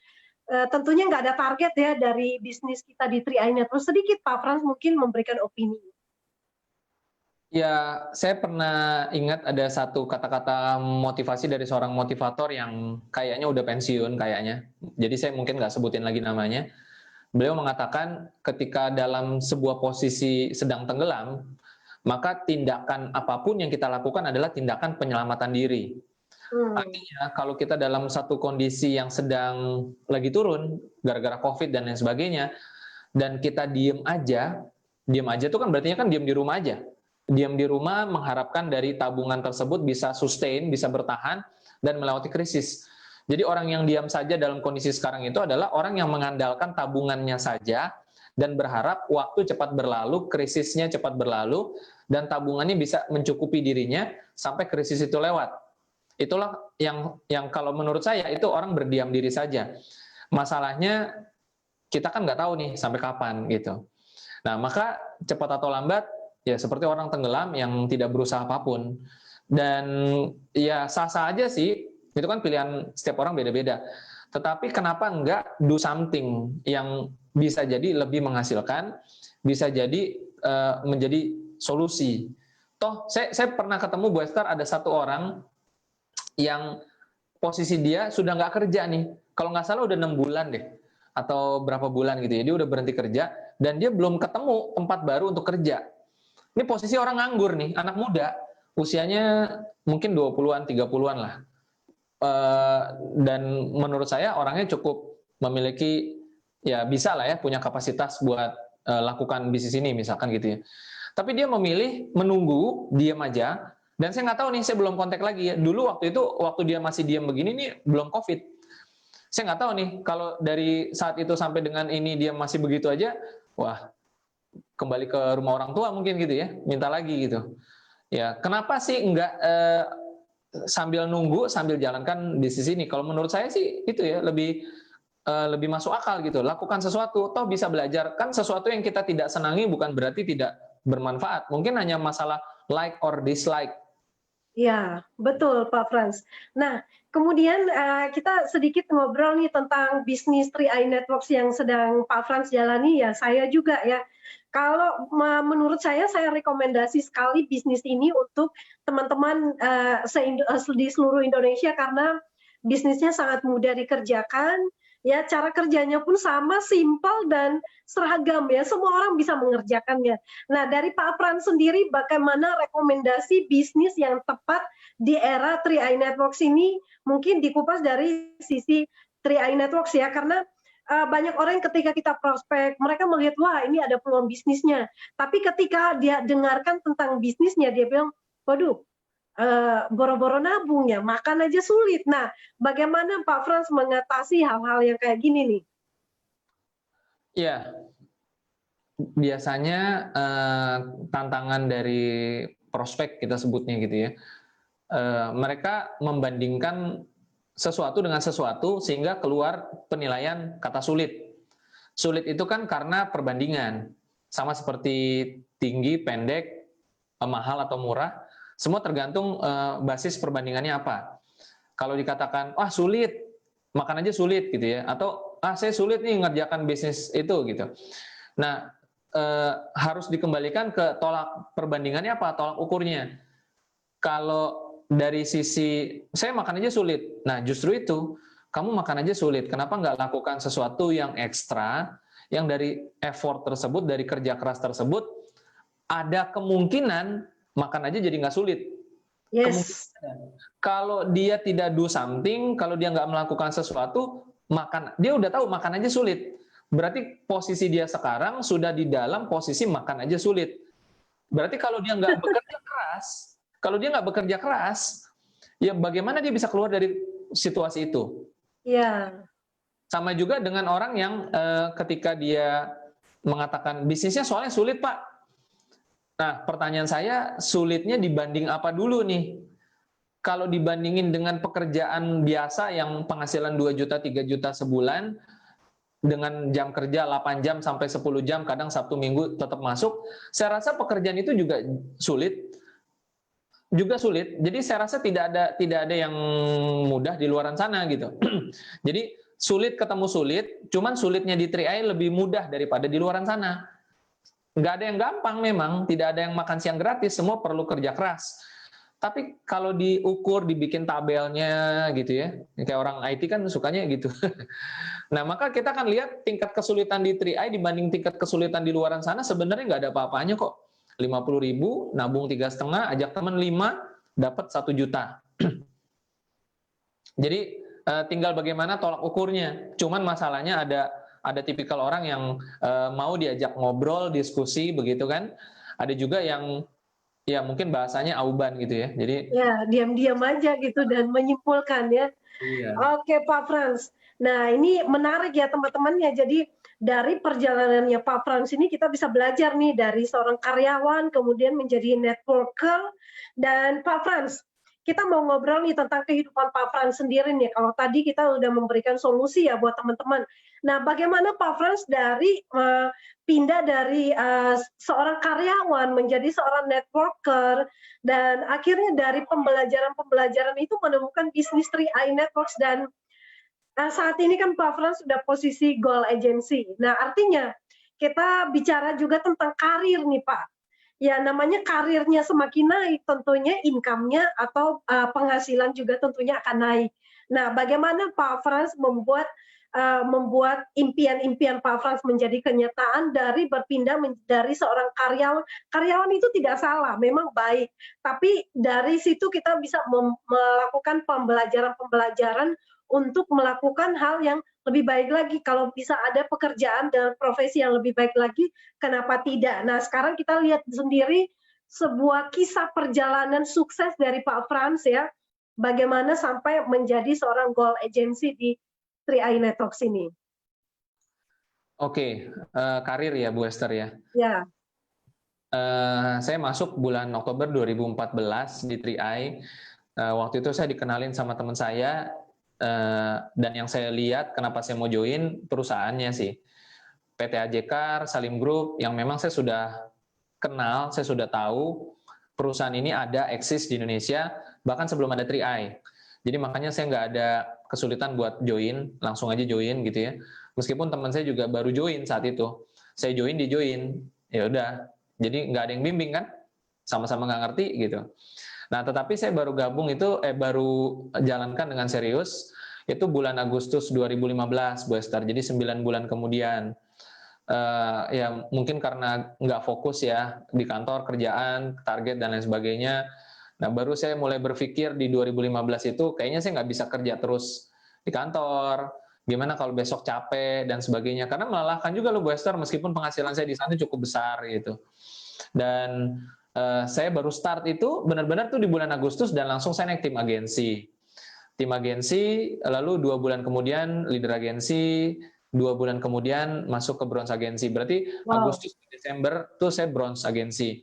tentunya nggak ada target ya dari bisnis kita di 3i Networks. Sedikit Pak Frans mungkin memberikan opini. Ya, saya pernah ingat ada satu kata-kata motivasi dari seorang motivator yang kayaknya udah pensiun kayaknya. Jadi saya mungkin nggak sebutin lagi namanya. Beliau mengatakan ketika dalam sebuah posisi sedang tenggelam, maka tindakan apapun yang kita lakukan adalah tindakan penyelamatan diri. Artinya kalau kita dalam satu kondisi yang sedang lagi turun, gara-gara COVID dan lain sebagainya, dan kita diem aja itu kan berarti kan diem di rumah aja. Diam di rumah mengharapkan dari tabungan tersebut bisa sustain, bisa bertahan, dan melewati krisis. Jadi orang yang diam saja dalam kondisi sekarang itu adalah orang yang mengandalkan tabungannya saja, dan berharap waktu cepat berlalu, krisisnya cepat berlalu, dan tabungannya bisa mencukupi dirinya sampai krisis itu lewat. Itulah yang kalau menurut saya itu orang berdiam diri saja. Masalahnya kita kan nggak tahu nih sampai kapan gitu. Nah, maka cepat atau lambat, ya seperti orang tenggelam yang tidak berusaha apapun. Dan ya sah-sah aja sih, itu kan pilihan setiap orang beda-beda. Tetapi kenapa enggak do something yang bisa jadi lebih menghasilkan, bisa jadi menjadi solusi. Toh saya pernah ketemu Bu Esther, ada satu orang yang posisi dia sudah nggak kerja nih. Kalau nggak salah udah 6 bulan deh, atau berapa bulan gitu ya, dia udah berhenti kerja, dan dia belum ketemu tempat baru untuk kerja. Ini posisi orang nganggur nih, anak muda, usianya mungkin 20-an, 30-an lah. Dan menurut saya orangnya cukup memiliki, ya bisa lah ya, punya kapasitas buat lakukan bisnis ini misalkan gitu ya. Tapi dia memilih menunggu, diam aja, dan saya nggak tahu nih, saya belum kontak lagi ya. Dulu waktu itu, waktu dia masih diam begini nih, belum COVID. Saya nggak tahu nih, kalau dari saat itu sampai dengan ini dia masih begitu aja, wah, kembali ke rumah orang tua mungkin gitu ya, minta lagi gitu. Ya, kenapa sih enggak sambil nunggu, sambil jalankan bisnis ini? Kalau menurut saya sih itu ya, lebih masuk akal gitu. Lakukan sesuatu, toh bisa belajar. Kan sesuatu yang kita tidak senangi bukan berarti tidak bermanfaat. Mungkin hanya masalah like or dislike. Ya, betul Pak Frans. Nah, kemudian kita sedikit ngobrol nih tentang bisnis 3i Networks yang sedang Pak Frans jalani, ya saya juga ya. Kalau menurut saya rekomendasi sekali bisnis ini untuk teman-teman di seluruh Indonesia karena bisnisnya sangat mudah dikerjakan, Ya, cara kerjanya pun sama, simpel dan seragam ya, semua orang bisa mengerjakannya. Nah, dari Pak Pran sendiri bagaimana rekomendasi bisnis yang tepat di era 3i Networks ini? Mungkin dikupas dari sisi 3i Networks ya, karena banyak orang ketika kita prospek, mereka melihat, wah ini ada peluang bisnisnya. Tapi ketika dia dengarkan tentang bisnisnya, dia bilang, waduh, boro-boro nabung ya, makan aja sulit. Nah, bagaimana Pak Frans mengatasi hal-hal yang kayak gini nih? Ya, biasanya tantangan dari prospek kita sebutnya gitu ya, mereka membandingkan sesuatu dengan sesuatu sehingga keluar penilaian kata sulit. Sulit itu kan karena perbandingan, sama seperti tinggi, pendek, mahal atau murah, semua tergantung basis perbandingannya apa. Kalau dikatakan, wah sulit, makan aja sulit gitu ya, atau saya sulit nih ngerjakan bisnis itu gitu. Nah, harus dikembalikan ke tolak perbandingannya apa, tolak ukurnya. Kalau dari sisi saya makan aja sulit, nah justru itu kamu makan aja sulit, kenapa nggak lakukan sesuatu yang ekstra, yang dari effort tersebut, dari kerja keras tersebut, ada kemungkinan makan aja jadi nggak sulit. Yes. Kalau dia tidak do something, kalau dia nggak melakukan sesuatu, dia udah tahu makan aja sulit. Berarti posisi dia sekarang sudah di dalam posisi makan aja sulit. Berarti kalau dia nggak bekerja keras, ya bagaimana dia bisa keluar dari situasi itu? Iya. Sama juga dengan orang yang ketika dia mengatakan bisnisnya soalnya sulit Pak. Nah pertanyaan saya, sulitnya dibanding apa dulu nih? Kalau dibandingin dengan pekerjaan biasa yang penghasilan 2 juta, 3 juta sebulan, dengan jam kerja 8 jam sampai 10 jam, kadang Sabtu Minggu tetap masuk, saya rasa pekerjaan itu juga sulit. Jadi saya rasa tidak ada yang mudah di luaran sana gitu. Jadi sulit ketemu sulit, cuman sulitnya di 3i lebih mudah daripada di luaran sana. Nggak ada yang gampang memang, tidak ada yang makan siang gratis, semua perlu kerja keras. Tapi kalau diukur, dibikin tabelnya gitu ya, kayak orang IT kan sukanya gitu. Nah maka kita kan lihat tingkat kesulitan di 3i dibanding tingkat kesulitan di luaran sana sebenarnya nggak ada apa-apanya kok. 50.000, nabung 3,5, ajak teman 5, dapat 1 juta. Jadi tinggal bagaimana tolak ukurnya. Cuman masalahnya ada tipikal orang yang mau diajak ngobrol, diskusi begitu kan. Ada juga yang ya mungkin bahasanya auban gitu ya. Jadi ya diam-diam aja gitu dan menyimpulkan ya. iya. Oke Pak Frans. Nah ini menarik ya teman-temannya. Jadi dari perjalanannya Pak Frans ini kita bisa belajar nih dari seorang karyawan kemudian menjadi networker. Dan Pak Frans, kita mau ngobrol nih tentang kehidupan Pak Frans sendiri nih. Kalau tadi kita udah memberikan solusi ya buat teman-teman. Nah bagaimana Pak Frans dari pindah dari seorang karyawan menjadi seorang networker, dan akhirnya dari pembelajaran-pembelajaran itu menemukan bisnis 3i Networks, dan saat ini kan Pak Frans sudah posisi Goal Agency. Nah, artinya kita bicara juga tentang karir nih Pak. Ya, namanya karirnya semakin naik, tentunya income-nya atau penghasilan juga tentunya akan naik. Nah, bagaimana Pak Frans membuat impian-impian Pak Frans menjadi kenyataan dari berpindah dari seorang karyawan. Karyawan itu tidak salah, memang baik. Tapi dari situ kita bisa melakukan pembelajaran-pembelajaran untuk melakukan hal yang lebih baik lagi. Kalau bisa ada pekerjaan dan profesi yang lebih baik lagi, kenapa tidak? Nah, sekarang kita lihat sendiri sebuah kisah perjalanan sukses dari Pak Frans ya, bagaimana sampai menjadi seorang goal agency di 3i Networks ini. Oke, karir ya Bu Esther ya. Ya. Saya masuk bulan Oktober 2014 di 3i. Waktu itu saya dikenalin sama teman saya, dan yang saya lihat kenapa saya mau join perusahaannya sih. PT AJKAR, Salim Group, yang memang saya sudah kenal, saya sudah tahu perusahaan ini ada eksis di Indonesia, bahkan sebelum ada 3i. Jadi makanya saya nggak ada kesulitan buat join, langsung aja join gitu ya. Meskipun teman saya juga baru join saat itu. Saya join, di join, ya udah. Jadi nggak ada yang bimbing kan, sama-sama nggak ngerti gitu. Nah, tetapi saya baru gabung itu, baru jalankan dengan serius Itu bulan Agustus 2015, Bu Esther. Jadi 9 bulan kemudian. Ya mungkin karena nggak fokus ya di kantor, kerjaan, target dan lain sebagainya. Nah baru saya mulai berpikir di 2015 itu kayaknya saya nggak bisa kerja terus di kantor. Gimana kalau besok capek dan sebagainya? Karena melelahkan juga loh Bu Esther, meskipun penghasilan saya di sana cukup besar gitu. Dan saya baru start itu benar-benar tuh di bulan Agustus dan langsung saya naik tim agensi. Tim agensi, lalu 2 bulan kemudian leader agensi, 2 bulan kemudian masuk ke bronze agensi. Berarti Agustus Desember tuh saya bronze agensi.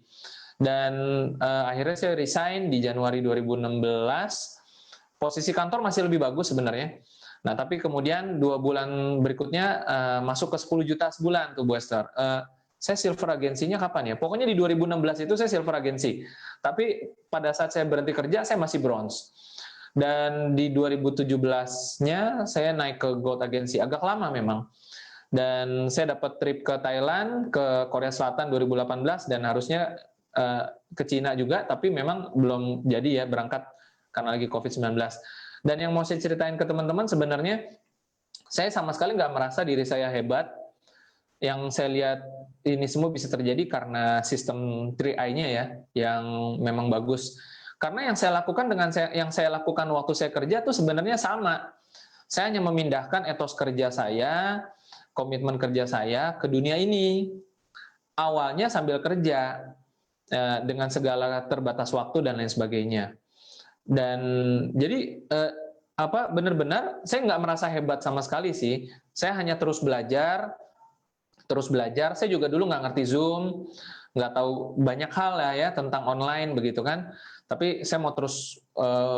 Dan akhirnya saya resign di Januari 2016. Posisi kantor masih lebih bagus sebenarnya. Nah, tapi kemudian 2 bulan berikutnya masuk ke 10 juta sebulan tuh Bu Esther. Saya silver agensinya kapan ya? Pokoknya di 2016 itu saya silver agensi. Tapi pada saat saya berhenti kerja, saya masih bronze. Dan di 2017-nya saya naik ke gold agensi, agak lama memang. Dan saya dapat trip ke Thailand, ke Korea Selatan 2018 dan harusnya ke Cina juga, tapi memang belum jadi ya berangkat karena lagi COVID-19. Dan yang mau saya ceritain ke teman-teman sebenarnya saya sama sekali nggak merasa diri saya hebat. Yang saya lihat ini semua bisa terjadi karena sistem 3I-nya ya, yang memang bagus. Karena yang saya lakukan dengan yang saya lakukan waktu saya kerja itu sebenarnya sama. Saya hanya memindahkan etos kerja saya, komitmen kerja saya ke dunia ini. Awalnya sambil kerja dengan segala terbatas waktu dan lain sebagainya. Dan jadi benar-benar saya nggak merasa hebat sama sekali sih. Saya hanya terus belajar. Saya juga dulu nggak ngerti Zoom, nggak tahu banyak hal lah ya tentang online begitu kan. Tapi saya mau terus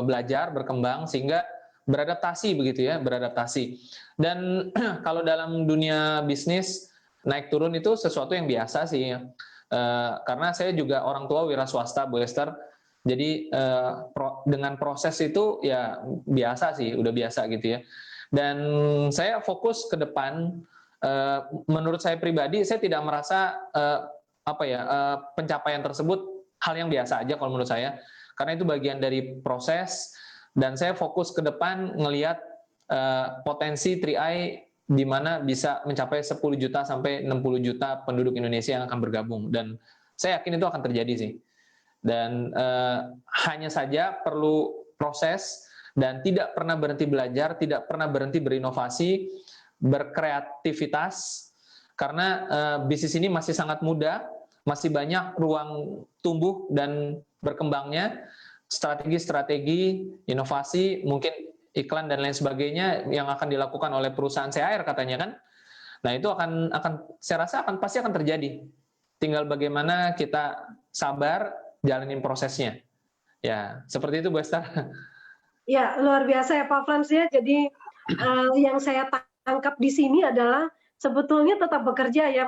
belajar, berkembang, sehingga beradaptasi begitu ya, beradaptasi. Dan kalau dalam dunia bisnis, naik turun itu sesuatu yang biasa sih. Karena saya juga orang tua wira swasta, Bu Esther. Jadi dengan proses itu ya biasa sih, udah biasa gitu ya. Dan saya fokus ke depan, menurut saya pribadi, saya tidak merasa pencapaian tersebut hal yang biasa aja kalau menurut saya. Karena itu bagian dari proses, dan saya fokus ke depan ngelihat potensi 3i di mana bisa mencapai 10 juta sampai 60 juta penduduk Indonesia yang akan bergabung, dan saya yakin itu akan terjadi sih. Dan hanya saja perlu proses dan tidak pernah berhenti belajar, tidak pernah berhenti berinovasi, berkreativitas, karena bisnis ini masih sangat muda, masih banyak ruang tumbuh dan berkembangnya, strategi-strategi, inovasi, mungkin iklan dan lain sebagainya yang akan dilakukan oleh perusahaan CHR katanya kan. Nah itu akan saya rasa pasti akan terjadi. Tinggal bagaimana kita sabar jalanin prosesnya. Ya seperti itu Bu Esther. Ya luar biasa ya Pak Frans ya. Jadi yang saya tangkap di sini adalah sebetulnya tetap bekerja ya,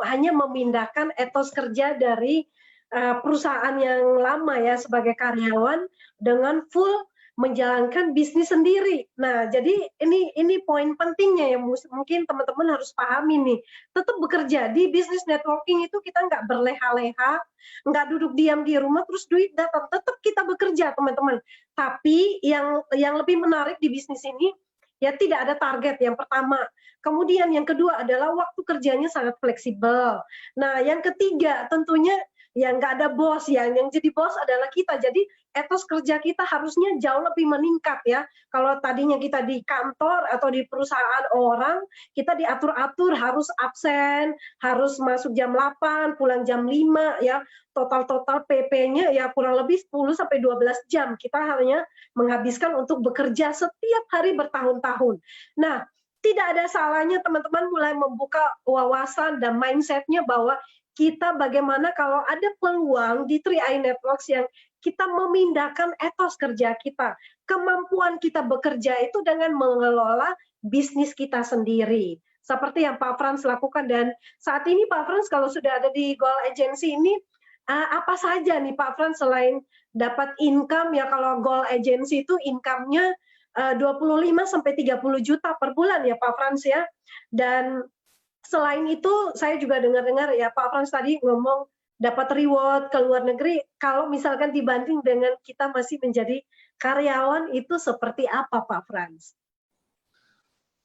hanya memindahkan etos kerja dari perusahaan yang lama ya sebagai karyawan dengan full menjalankan bisnis sendiri. Nah, jadi ini poin pentingnya yang mungkin teman-teman harus pahami nih. Tetap bekerja di bisnis networking itu kita nggak berleha-leha, nggak duduk diam di rumah terus duit datang. Tetap kita bekerja teman-teman. Tapi yang lebih menarik di bisnis ini ya tidak ada target yang pertama. Kemudian yang kedua adalah waktu kerjanya sangat fleksibel. Nah, yang ketiga tentunya yang nggak ada bos ya, yang jadi bos adalah kita. Jadi etos kerja kita harusnya jauh lebih meningkat ya. Kalau tadinya kita di kantor atau di perusahaan orang, kita diatur-atur harus absen, harus masuk jam 8, pulang jam 5 ya. Total PP-nya ya kurang lebih 10 sampai 12 jam. Kita hanya menghabiskan untuk bekerja setiap hari bertahun-tahun. Nah, tidak ada salahnya teman-teman mulai membuka wawasan dan mindset-nya bahwa kita bagaimana kalau ada peluang di 3i Networks yang kita memindahkan etos kerja kita, kemampuan kita bekerja itu dengan mengelola bisnis kita sendiri. Seperti yang Pak Frans lakukan, dan saat ini Pak Frans kalau sudah ada di Goal Agency ini, apa saja nih Pak Frans selain dapat income ya, kalau Goal Agency itu income-nya 25 sampai 30 juta per bulan ya Pak Frans ya. Dan selain itu saya juga dengar-dengar ya Pak Frans tadi ngomong dapat reward ke luar negeri, kalau misalkan dibanding dengan kita masih menjadi karyawan itu seperti apa Pak Frans?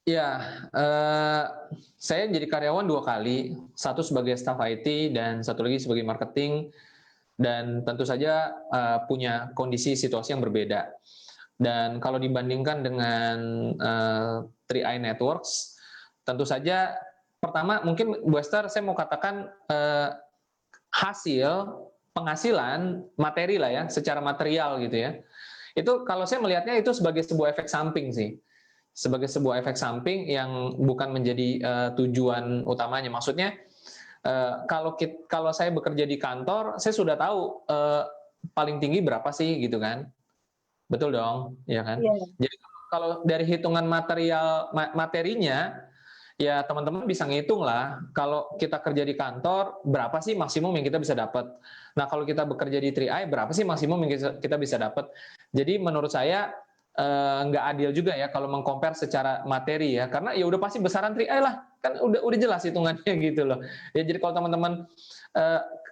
Ya, eh, saya jadi karyawan 2 kali, satu sebagai staf IT dan satu lagi sebagai marketing, dan tentu saja punya kondisi situasi yang berbeda. Dan kalau dibandingkan dengan 3i Networks, tentu saja pertama mungkin Bu Esther saya mau katakan hasil penghasilan materi lah ya, secara material gitu ya. Itu kalau saya melihatnya itu sebagai sebuah efek samping sih. Sebagai sebuah efek samping yang bukan menjadi tujuan utamanya. Maksudnya kalau saya bekerja di kantor, saya sudah tahu paling tinggi berapa sih gitu kan. Betul dong, ya kan? Iya. Jadi kalau dari hitungan materinya, ya teman-teman bisa ngitung lah, kalau kita kerja di kantor, berapa sih maksimum yang kita bisa dapat. Nah, kalau kita bekerja di 3i, berapa sih maksimum yang kita bisa dapat. Jadi menurut saya nggak adil juga ya kalau mengcompare secara materi ya, karena ya udah pasti besaran 3i lah, kan udah jelas hitungannya gitu loh. Ya jadi kalau teman-teman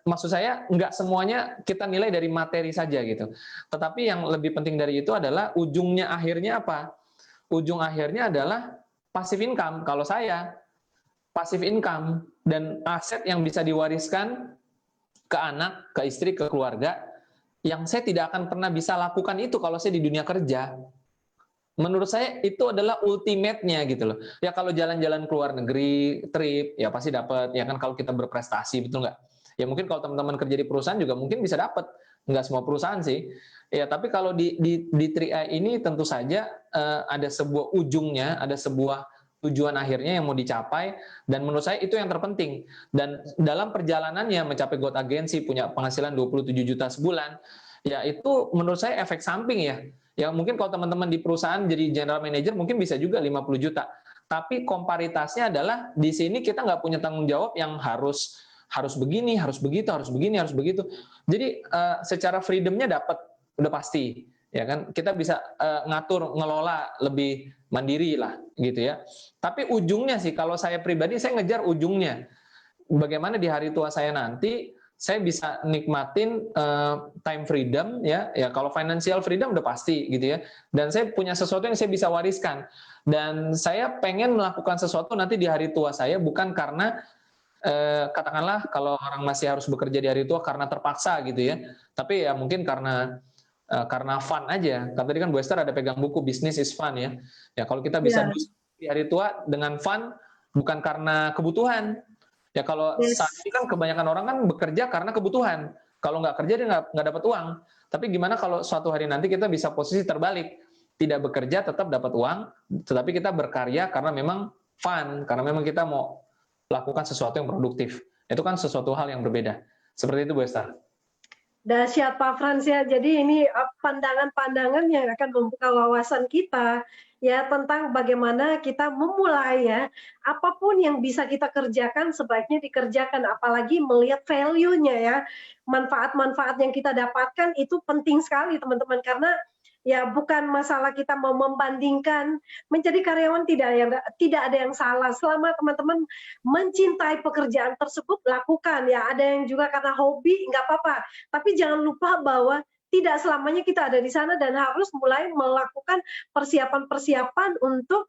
maksud saya nggak semuanya kita nilai dari materi saja gitu. Tetapi yang lebih penting dari itu adalah ujungnya akhirnya apa? Ujung akhirnya adalah passive income. Kalau saya passive income dan aset yang bisa diwariskan ke anak, ke istri, ke keluarga yang saya tidak akan pernah bisa lakukan itu kalau saya di dunia kerja. Menurut saya itu adalah ultimate-nya gitu loh. Ya kalau jalan-jalan ke luar negeri, trip, ya pasti dapat. Ya kan kalau kita berprestasi, betul nggak? Ya mungkin kalau teman-teman kerja di perusahaan juga mungkin bisa dapat. Nggak semua perusahaan sih. Ya tapi kalau di 3i ini tentu saja ada sebuah ujungnya, ada sebuah tujuan akhirnya yang mau dicapai, dan menurut saya itu yang terpenting. Dan dalam perjalanannya mencapai growth agency, punya penghasilan 27 juta sebulan, ya itu menurut saya efek samping ya. Ya mungkin kalau teman-teman di perusahaan jadi general manager mungkin bisa juga 50 juta. Tapi komparitasnya adalah di sini kita nggak punya tanggung jawab yang harus begini, harus begitu, harus begini, harus begitu. Jadi secara freedomnya dapat, udah pasti. Ya kan, kita bisa ngatur, ngelola lebih mandiri lah gitu ya. Tapi ujungnya sih, kalau saya pribadi saya ngejar ujungnya. Bagaimana di hari tua saya nanti saya bisa nikmatin time freedom ya kalau financial freedom udah pasti gitu ya, dan saya punya sesuatu yang saya bisa wariskan, dan saya pengen melakukan sesuatu nanti di hari tua saya bukan karena katakanlah kalau orang masih harus bekerja di hari tua karena terpaksa gitu ya, tapi ya mungkin karena fun aja. Kan tadi kan Bu Esther ada pegang buku Business is Fun ya. Ya kalau kita bisa Ya, di hari tua dengan fun bukan karena kebutuhan. Ya kalau saat yes. ini kan kebanyakan orang kan bekerja karena kebutuhan. Kalau nggak kerja dia nggak dapat uang. Tapi gimana kalau suatu hari nanti kita bisa posisi terbalik, tidak bekerja tetap dapat uang, tetapi kita berkarya karena memang fun, karena memang kita mau lakukan sesuatu yang produktif. Itu kan sesuatu hal yang berbeda. Seperti itu Bu Esther. Dahsyat Pak Frans ya. Jadi ini pandangan-pandangan yang akan membuka wawasan kita ya tentang bagaimana kita memulai ya. Apapun yang bisa kita kerjakan sebaiknya dikerjakan, apalagi melihat value-nya ya. Manfaat-manfaat yang kita dapatkan itu penting sekali teman-teman, karena ya bukan masalah kita mau membandingkan. Menjadi karyawan tidak ada yang salah selama teman-teman mencintai pekerjaan tersebut, lakukan ya. Ada yang juga karena hobi, nggak apa-apa. Tapi jangan lupa bahwa tidak selamanya kita ada di sana dan harus mulai melakukan persiapan-persiapan untuk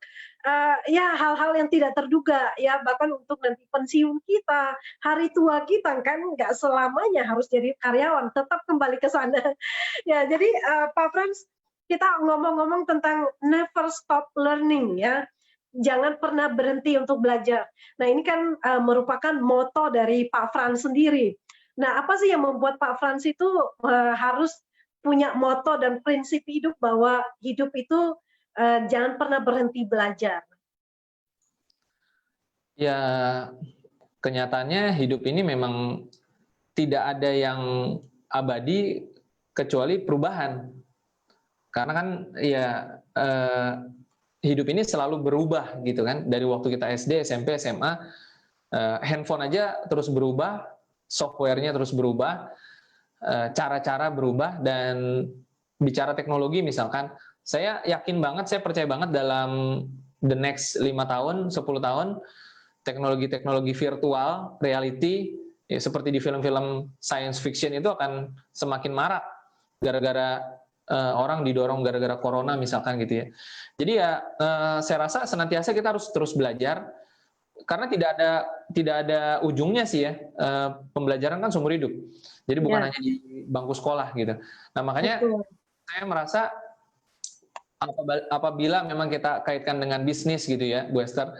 ya hal-hal yang tidak terduga ya, bahkan untuk nanti pensiun kita, hari tua kita kan nggak selamanya harus jadi karyawan, tetap kembali ke sana. Ya, jadi Pak Frans, kita ngomong-ngomong tentang never stop learning ya. Jangan pernah berhenti untuk belajar. Nah, ini kan merupakan moto dari Pak Frans sendiri. Nah, apa sih yang membuat Pak Frans itu harus punya moto dan prinsip hidup bahwa hidup itu jangan pernah berhenti belajar? Ya, kenyataannya hidup ini memang tidak ada yang abadi kecuali perubahan. Karena kan ya hidup ini selalu berubah gitu kan. Dari waktu kita SD, SMP, SMA, handphone aja terus berubah, softwarenya terus berubah, cara-cara berubah, dan bicara teknologi misalkan, saya yakin banget, saya percaya banget dalam the next 5 tahun, 10 tahun, teknologi-teknologi virtual, reality, ya seperti di film-film science fiction itu akan semakin marak gara-gara orang didorong gara-gara corona misalkan gitu ya. Jadi ya saya rasa senantiasa kita harus terus belajar karena tidak ada ujungnya sih ya. Pembelajaran kan seumur hidup. Jadi bukan Ya, hanya di bangku sekolah gitu. Nah, makanya betul. saya merasa apabila memang kita kaitkan dengan bisnis gitu ya, Bu Esther,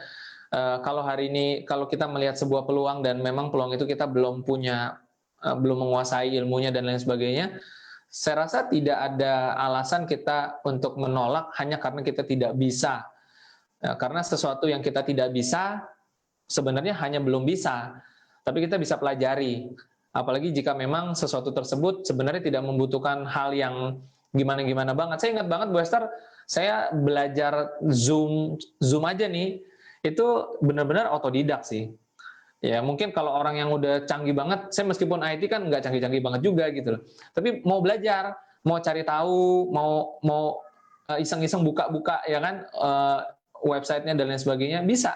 kalau hari ini kalau kita melihat sebuah peluang dan memang peluang itu kita belum punya, belum menguasai ilmunya dan lain sebagainya, saya rasa tidak ada alasan kita untuk menolak hanya karena kita tidak bisa. Karena sesuatu yang kita tidak bisa sebenarnya hanya belum bisa, tapi kita bisa pelajari. Apalagi jika memang sesuatu tersebut sebenarnya tidak membutuhkan hal yang gimana-gimana banget. Saya ingat banget Bu Esther, saya belajar Zoom aja nih, itu benar-benar otodidak sih. Ya mungkin kalau orang yang udah canggih banget, saya meskipun IT kan nggak canggih-canggih banget juga gitu loh. Tapi mau belajar, mau cari tahu, mau iseng-iseng buka-buka ya kan websitenya dan lain sebagainya bisa.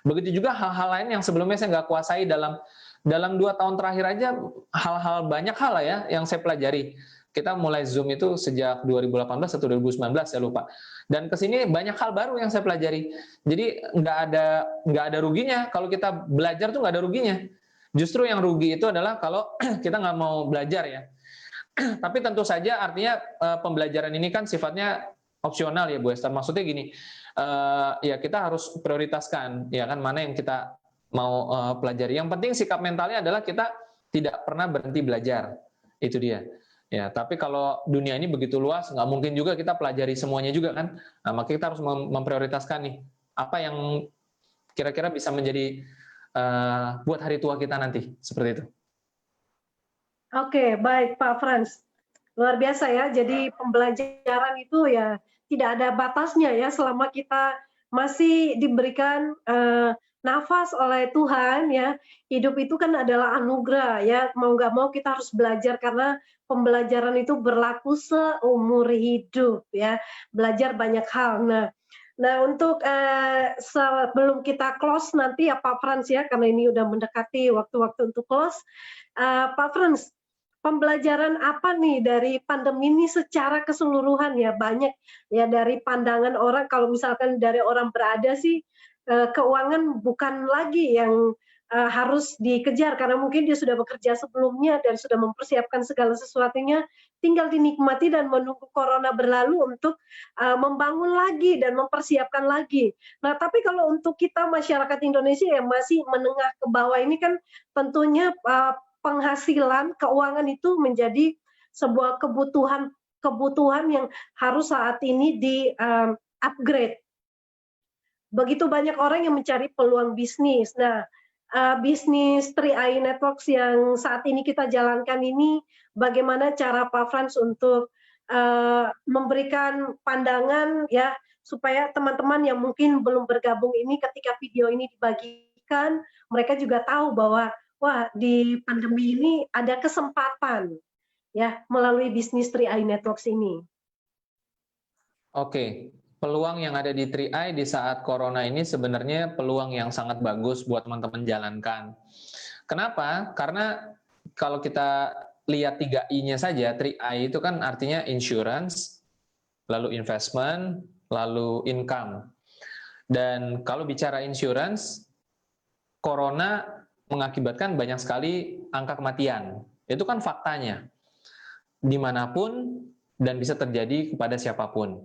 Begitu juga hal-hal lain yang sebelumnya saya nggak kuasai dalam 2 tahun terakhir aja hal-hal banyak hal lah ya yang saya pelajari. Kita mulai Zoom itu sejak 2018 atau 2019 saya lupa. Dan kesini banyak hal baru yang saya pelajari. Jadi nggak ada ruginya kalau kita belajar tuh nggak ada ruginya. Justru yang rugi itu adalah kalau kita nggak mau belajar ya. Tapi tentu saja artinya pembelajaran ini kan sifatnya opsional ya Bu Esther. Maksudnya gini, ya kita harus prioritaskan ya kan mana yang kita mau pelajari. Yang penting sikap mentalnya adalah kita tidak pernah berhenti belajar. Itu dia. Ya, tapi kalau dunia ini begitu luas, nggak mungkin juga kita pelajari semuanya juga kan. Nah, maka kita harus memprioritaskan nih apa yang kira-kira bisa menjadi buat hari tua kita nanti, seperti itu. Oke, baik Pak Frans. Luar biasa ya. Jadi pembelajaran itu ya tidak ada batasnya ya selama kita masih diberikan nafas oleh Tuhan ya. Hidup itu kan adalah anugerah ya. Mau nggak mau kita harus belajar karena pembelajaran itu berlaku seumur hidup ya. Belajar banyak hal. Nah untuk sebelum kita close nanti ya Pak Frans ya, karena ini udah mendekati waktu-waktu untuk close. Pak Frans, pembelajaran apa nih dari pandemi ini secara keseluruhan ya, banyak ya dari pandangan orang. Kalau misalkan dari orang berada sih keuangan bukan lagi yang harus dikejar karena mungkin dia sudah bekerja sebelumnya dan sudah mempersiapkan segala sesuatunya, tinggal dinikmati dan menunggu corona berlalu untuk membangun lagi dan mempersiapkan lagi. Nah, tapi kalau untuk kita masyarakat Indonesia yang masih menengah ke bawah ini kan tentunya penghasilan keuangan itu menjadi sebuah kebutuhan yang harus saat ini di upgrade. Begitu banyak orang yang mencari peluang bisnis. Nah, bisnis 3i Networks yang saat ini kita jalankan ini, bagaimana cara Pak Frans untuk memberikan pandangan ya supaya teman-teman yang mungkin belum bergabung ini ketika video ini dibagikan, mereka juga tahu bahwa wah di pandemi ini ada kesempatan ya melalui bisnis 3i Networks ini. Oke, peluang yang ada di 3i di saat corona ini sebenarnya peluang yang sangat bagus buat teman-teman jalankan. Kenapa? Karena kalau kita lihat 3i-nya saja, 3i itu kan artinya insurance, lalu investment, lalu income. Dan kalau bicara insurance, corona mengakibatkan banyak sekali angka kematian. Itu kan faktanya. Dimanapun dan bisa terjadi kepada siapapun.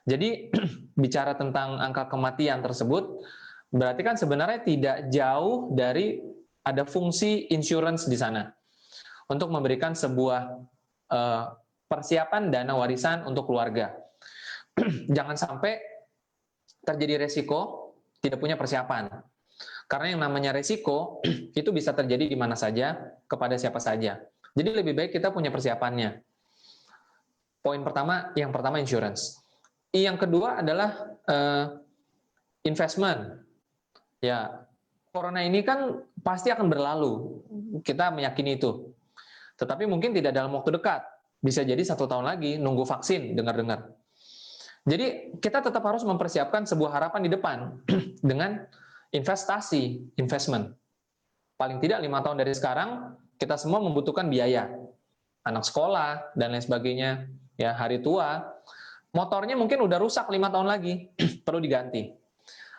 Jadi bicara tentang angka kematian tersebut, berarti kan sebenarnya tidak jauh dari ada fungsi insurance di sana untuk memberikan sebuah persiapan dana warisan untuk keluarga. Jangan sampai terjadi resiko tidak punya persiapan. Karena yang namanya resiko itu bisa terjadi di mana saja, kepada siapa saja. Jadi lebih baik kita punya persiapannya. Poin pertama, yang pertama insurance. Yang kedua adalah investment. Ya, corona ini kan pasti akan berlalu. Kita meyakini itu. Tetapi mungkin tidak dalam waktu dekat. Bisa jadi 1 tahun lagi, nunggu vaksin, dengar-dengar. Jadi kita tetap harus mempersiapkan sebuah harapan di depan dengan investasi, investment. Paling tidak 5 tahun dari sekarang, kita semua membutuhkan biaya. Anak sekolah, dan lain sebagainya. ya hari tua, motornya mungkin udah rusak 5 tahun lagi, perlu diganti.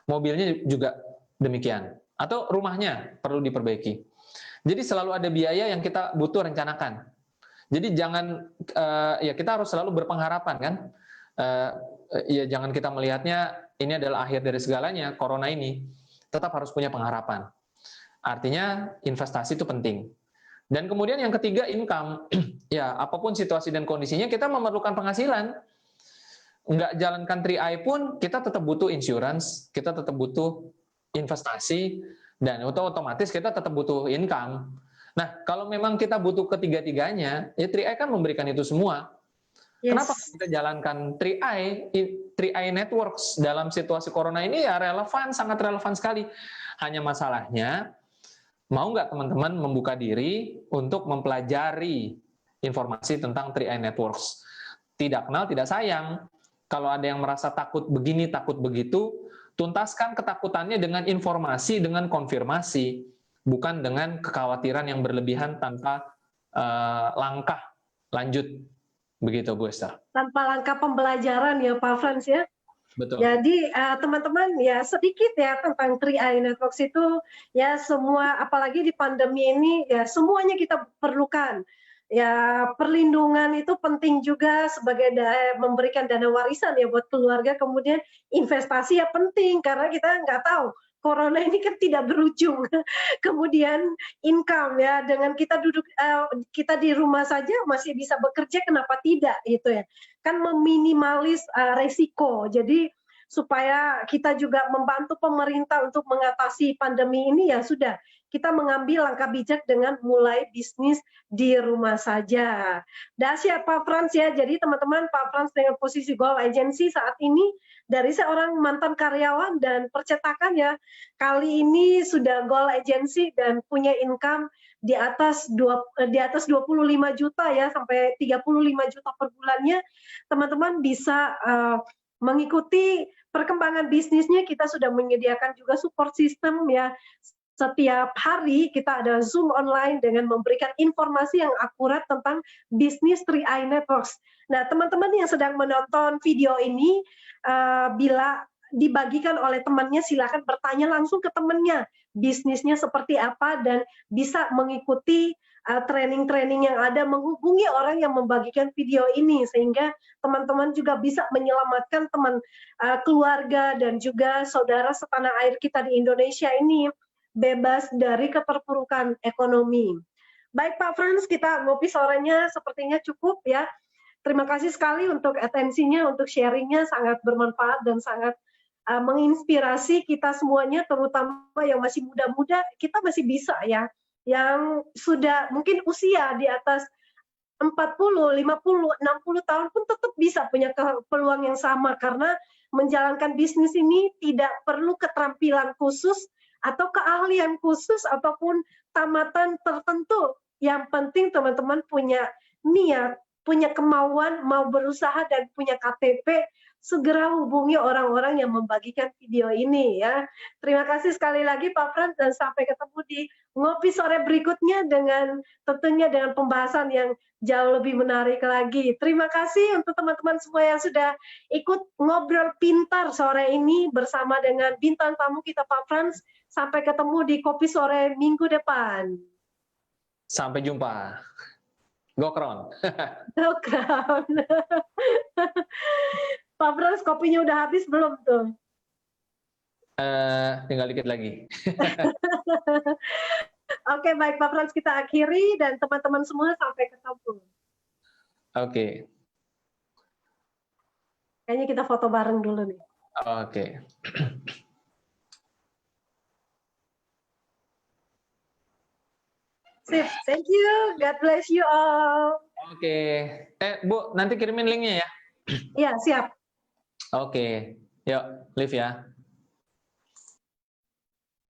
Mobilnya juga demikian. Atau rumahnya perlu diperbaiki. Jadi selalu ada biaya yang kita butuh rencanakan. Jadi jangan, ya kita harus selalu berpengharapan kan. Ya jangan kita melihatnya ini adalah akhir dari segalanya, corona ini. Tetap harus punya pengharapan. Artinya investasi itu penting. Dan kemudian yang ketiga income. Ya apapun situasi dan kondisinya kita memerlukan penghasilan. Nggak jalankan 3I pun kita tetap butuh insurance, kita tetap butuh investasi, dan otomatis kita tetap butuh income. Nah, kalau memang kita butuh ketiga-tiganya, ya 3I kan memberikan itu semua. Yes. Kenapa kita jalankan 3I Networks dalam situasi corona ini ya relevan, sangat relevan sekali. Hanya masalahnya, mau nggak teman-teman membuka diri untuk mempelajari informasi tentang 3I Networks? Tidak kenal, tidak sayang. Kalau ada yang merasa takut begini, takut begitu, tuntaskan ketakutannya dengan informasi, dengan konfirmasi, bukan dengan kekhawatiran yang berlebihan tanpa langkah lanjut. Begitu, Bu Esther. Tanpa langkah pembelajaran ya, Pak Frans ya. Betul. Jadi teman-teman ya sedikit ya tentang 3I Networks itu ya semua, apalagi di pandemi ini ya semuanya kita perlukan. Ya perlindungan itu penting juga sebagai memberikan dana warisan ya buat keluarga, kemudian investasi ya penting karena kita nggak tahu corona ini kan tidak berujung. Kemudian income ya, dengan kita duduk kita di rumah saja masih bisa bekerja, kenapa tidak gitu ya, kan meminimalis resiko. Jadi supaya kita juga membantu pemerintah untuk mengatasi pandemi ini ya sudah, kita mengambil langkah bijak dengan mulai bisnis di rumah saja. Dahsyat Pak Frans ya, jadi teman-teman, Pak Frans dengan posisi Goal Agency saat ini dari seorang mantan karyawan dan percetakan ya, kali ini sudah Goal Agency dan punya income di atas 25 juta ya, sampai 35 juta per bulannya. Teman-teman bisa mengikuti perkembangan bisnisnya. Kita sudah menyediakan juga support system ya. Setiap hari kita ada Zoom online dengan memberikan informasi yang akurat tentang bisnis 3I Networks. Nah, teman-teman yang sedang menonton video ini, bila dibagikan oleh temannya, silakan bertanya langsung ke temannya, bisnisnya seperti apa, dan bisa mengikuti training-training yang ada, menghubungi orang yang membagikan video ini, sehingga teman-teman juga bisa menyelamatkan teman keluarga dan juga saudara setanah air kita di Indonesia ini bebas dari keterpurukan ekonomi. Baik Pak Frans, kita ngopi sorenya sepertinya cukup ya. Terima kasih sekali untuk atensinya, untuk sharingnya, sangat bermanfaat dan sangat menginspirasi kita semuanya, terutama yang masih muda-muda. Kita masih bisa ya, yang sudah mungkin usia di atas 40, 50, 60 tahun pun tetap bisa punya peluang yang sama, karena menjalankan bisnis ini tidak perlu keterampilan khusus atau keahlian khusus ataupun tamatan tertentu. Yang penting teman-teman punya niat, punya kemauan, mau berusaha dan punya KTP, segera hubungi orang-orang yang membagikan video ini ya. Terima kasih sekali lagi Pak Frans, dan sampai ketemu di ngopi sore berikutnya dengan tentunya dengan pembahasan yang jauh lebih menarik lagi. Terima kasih untuk teman-teman semua yang sudah ikut ngobrol pintar sore ini bersama dengan bintang tamu kita Pak Frans. Sampai ketemu di kopi sore minggu depan. Sampai jumpa. Go Crown. Go Crown. Pak Frans, kopinya udah habis belum tuh? Tinggal dikit lagi. Oke, baik Pak Frans, kita akhiri dan teman-teman semua sampai ketemu. Oke. Kayaknya kita foto bareng dulu nih. Oke. Sip, thank you. God bless you all. Oke. Bu, nanti kirimin linknya ya. Iya, siap. Oke. Yuk, Liv ya.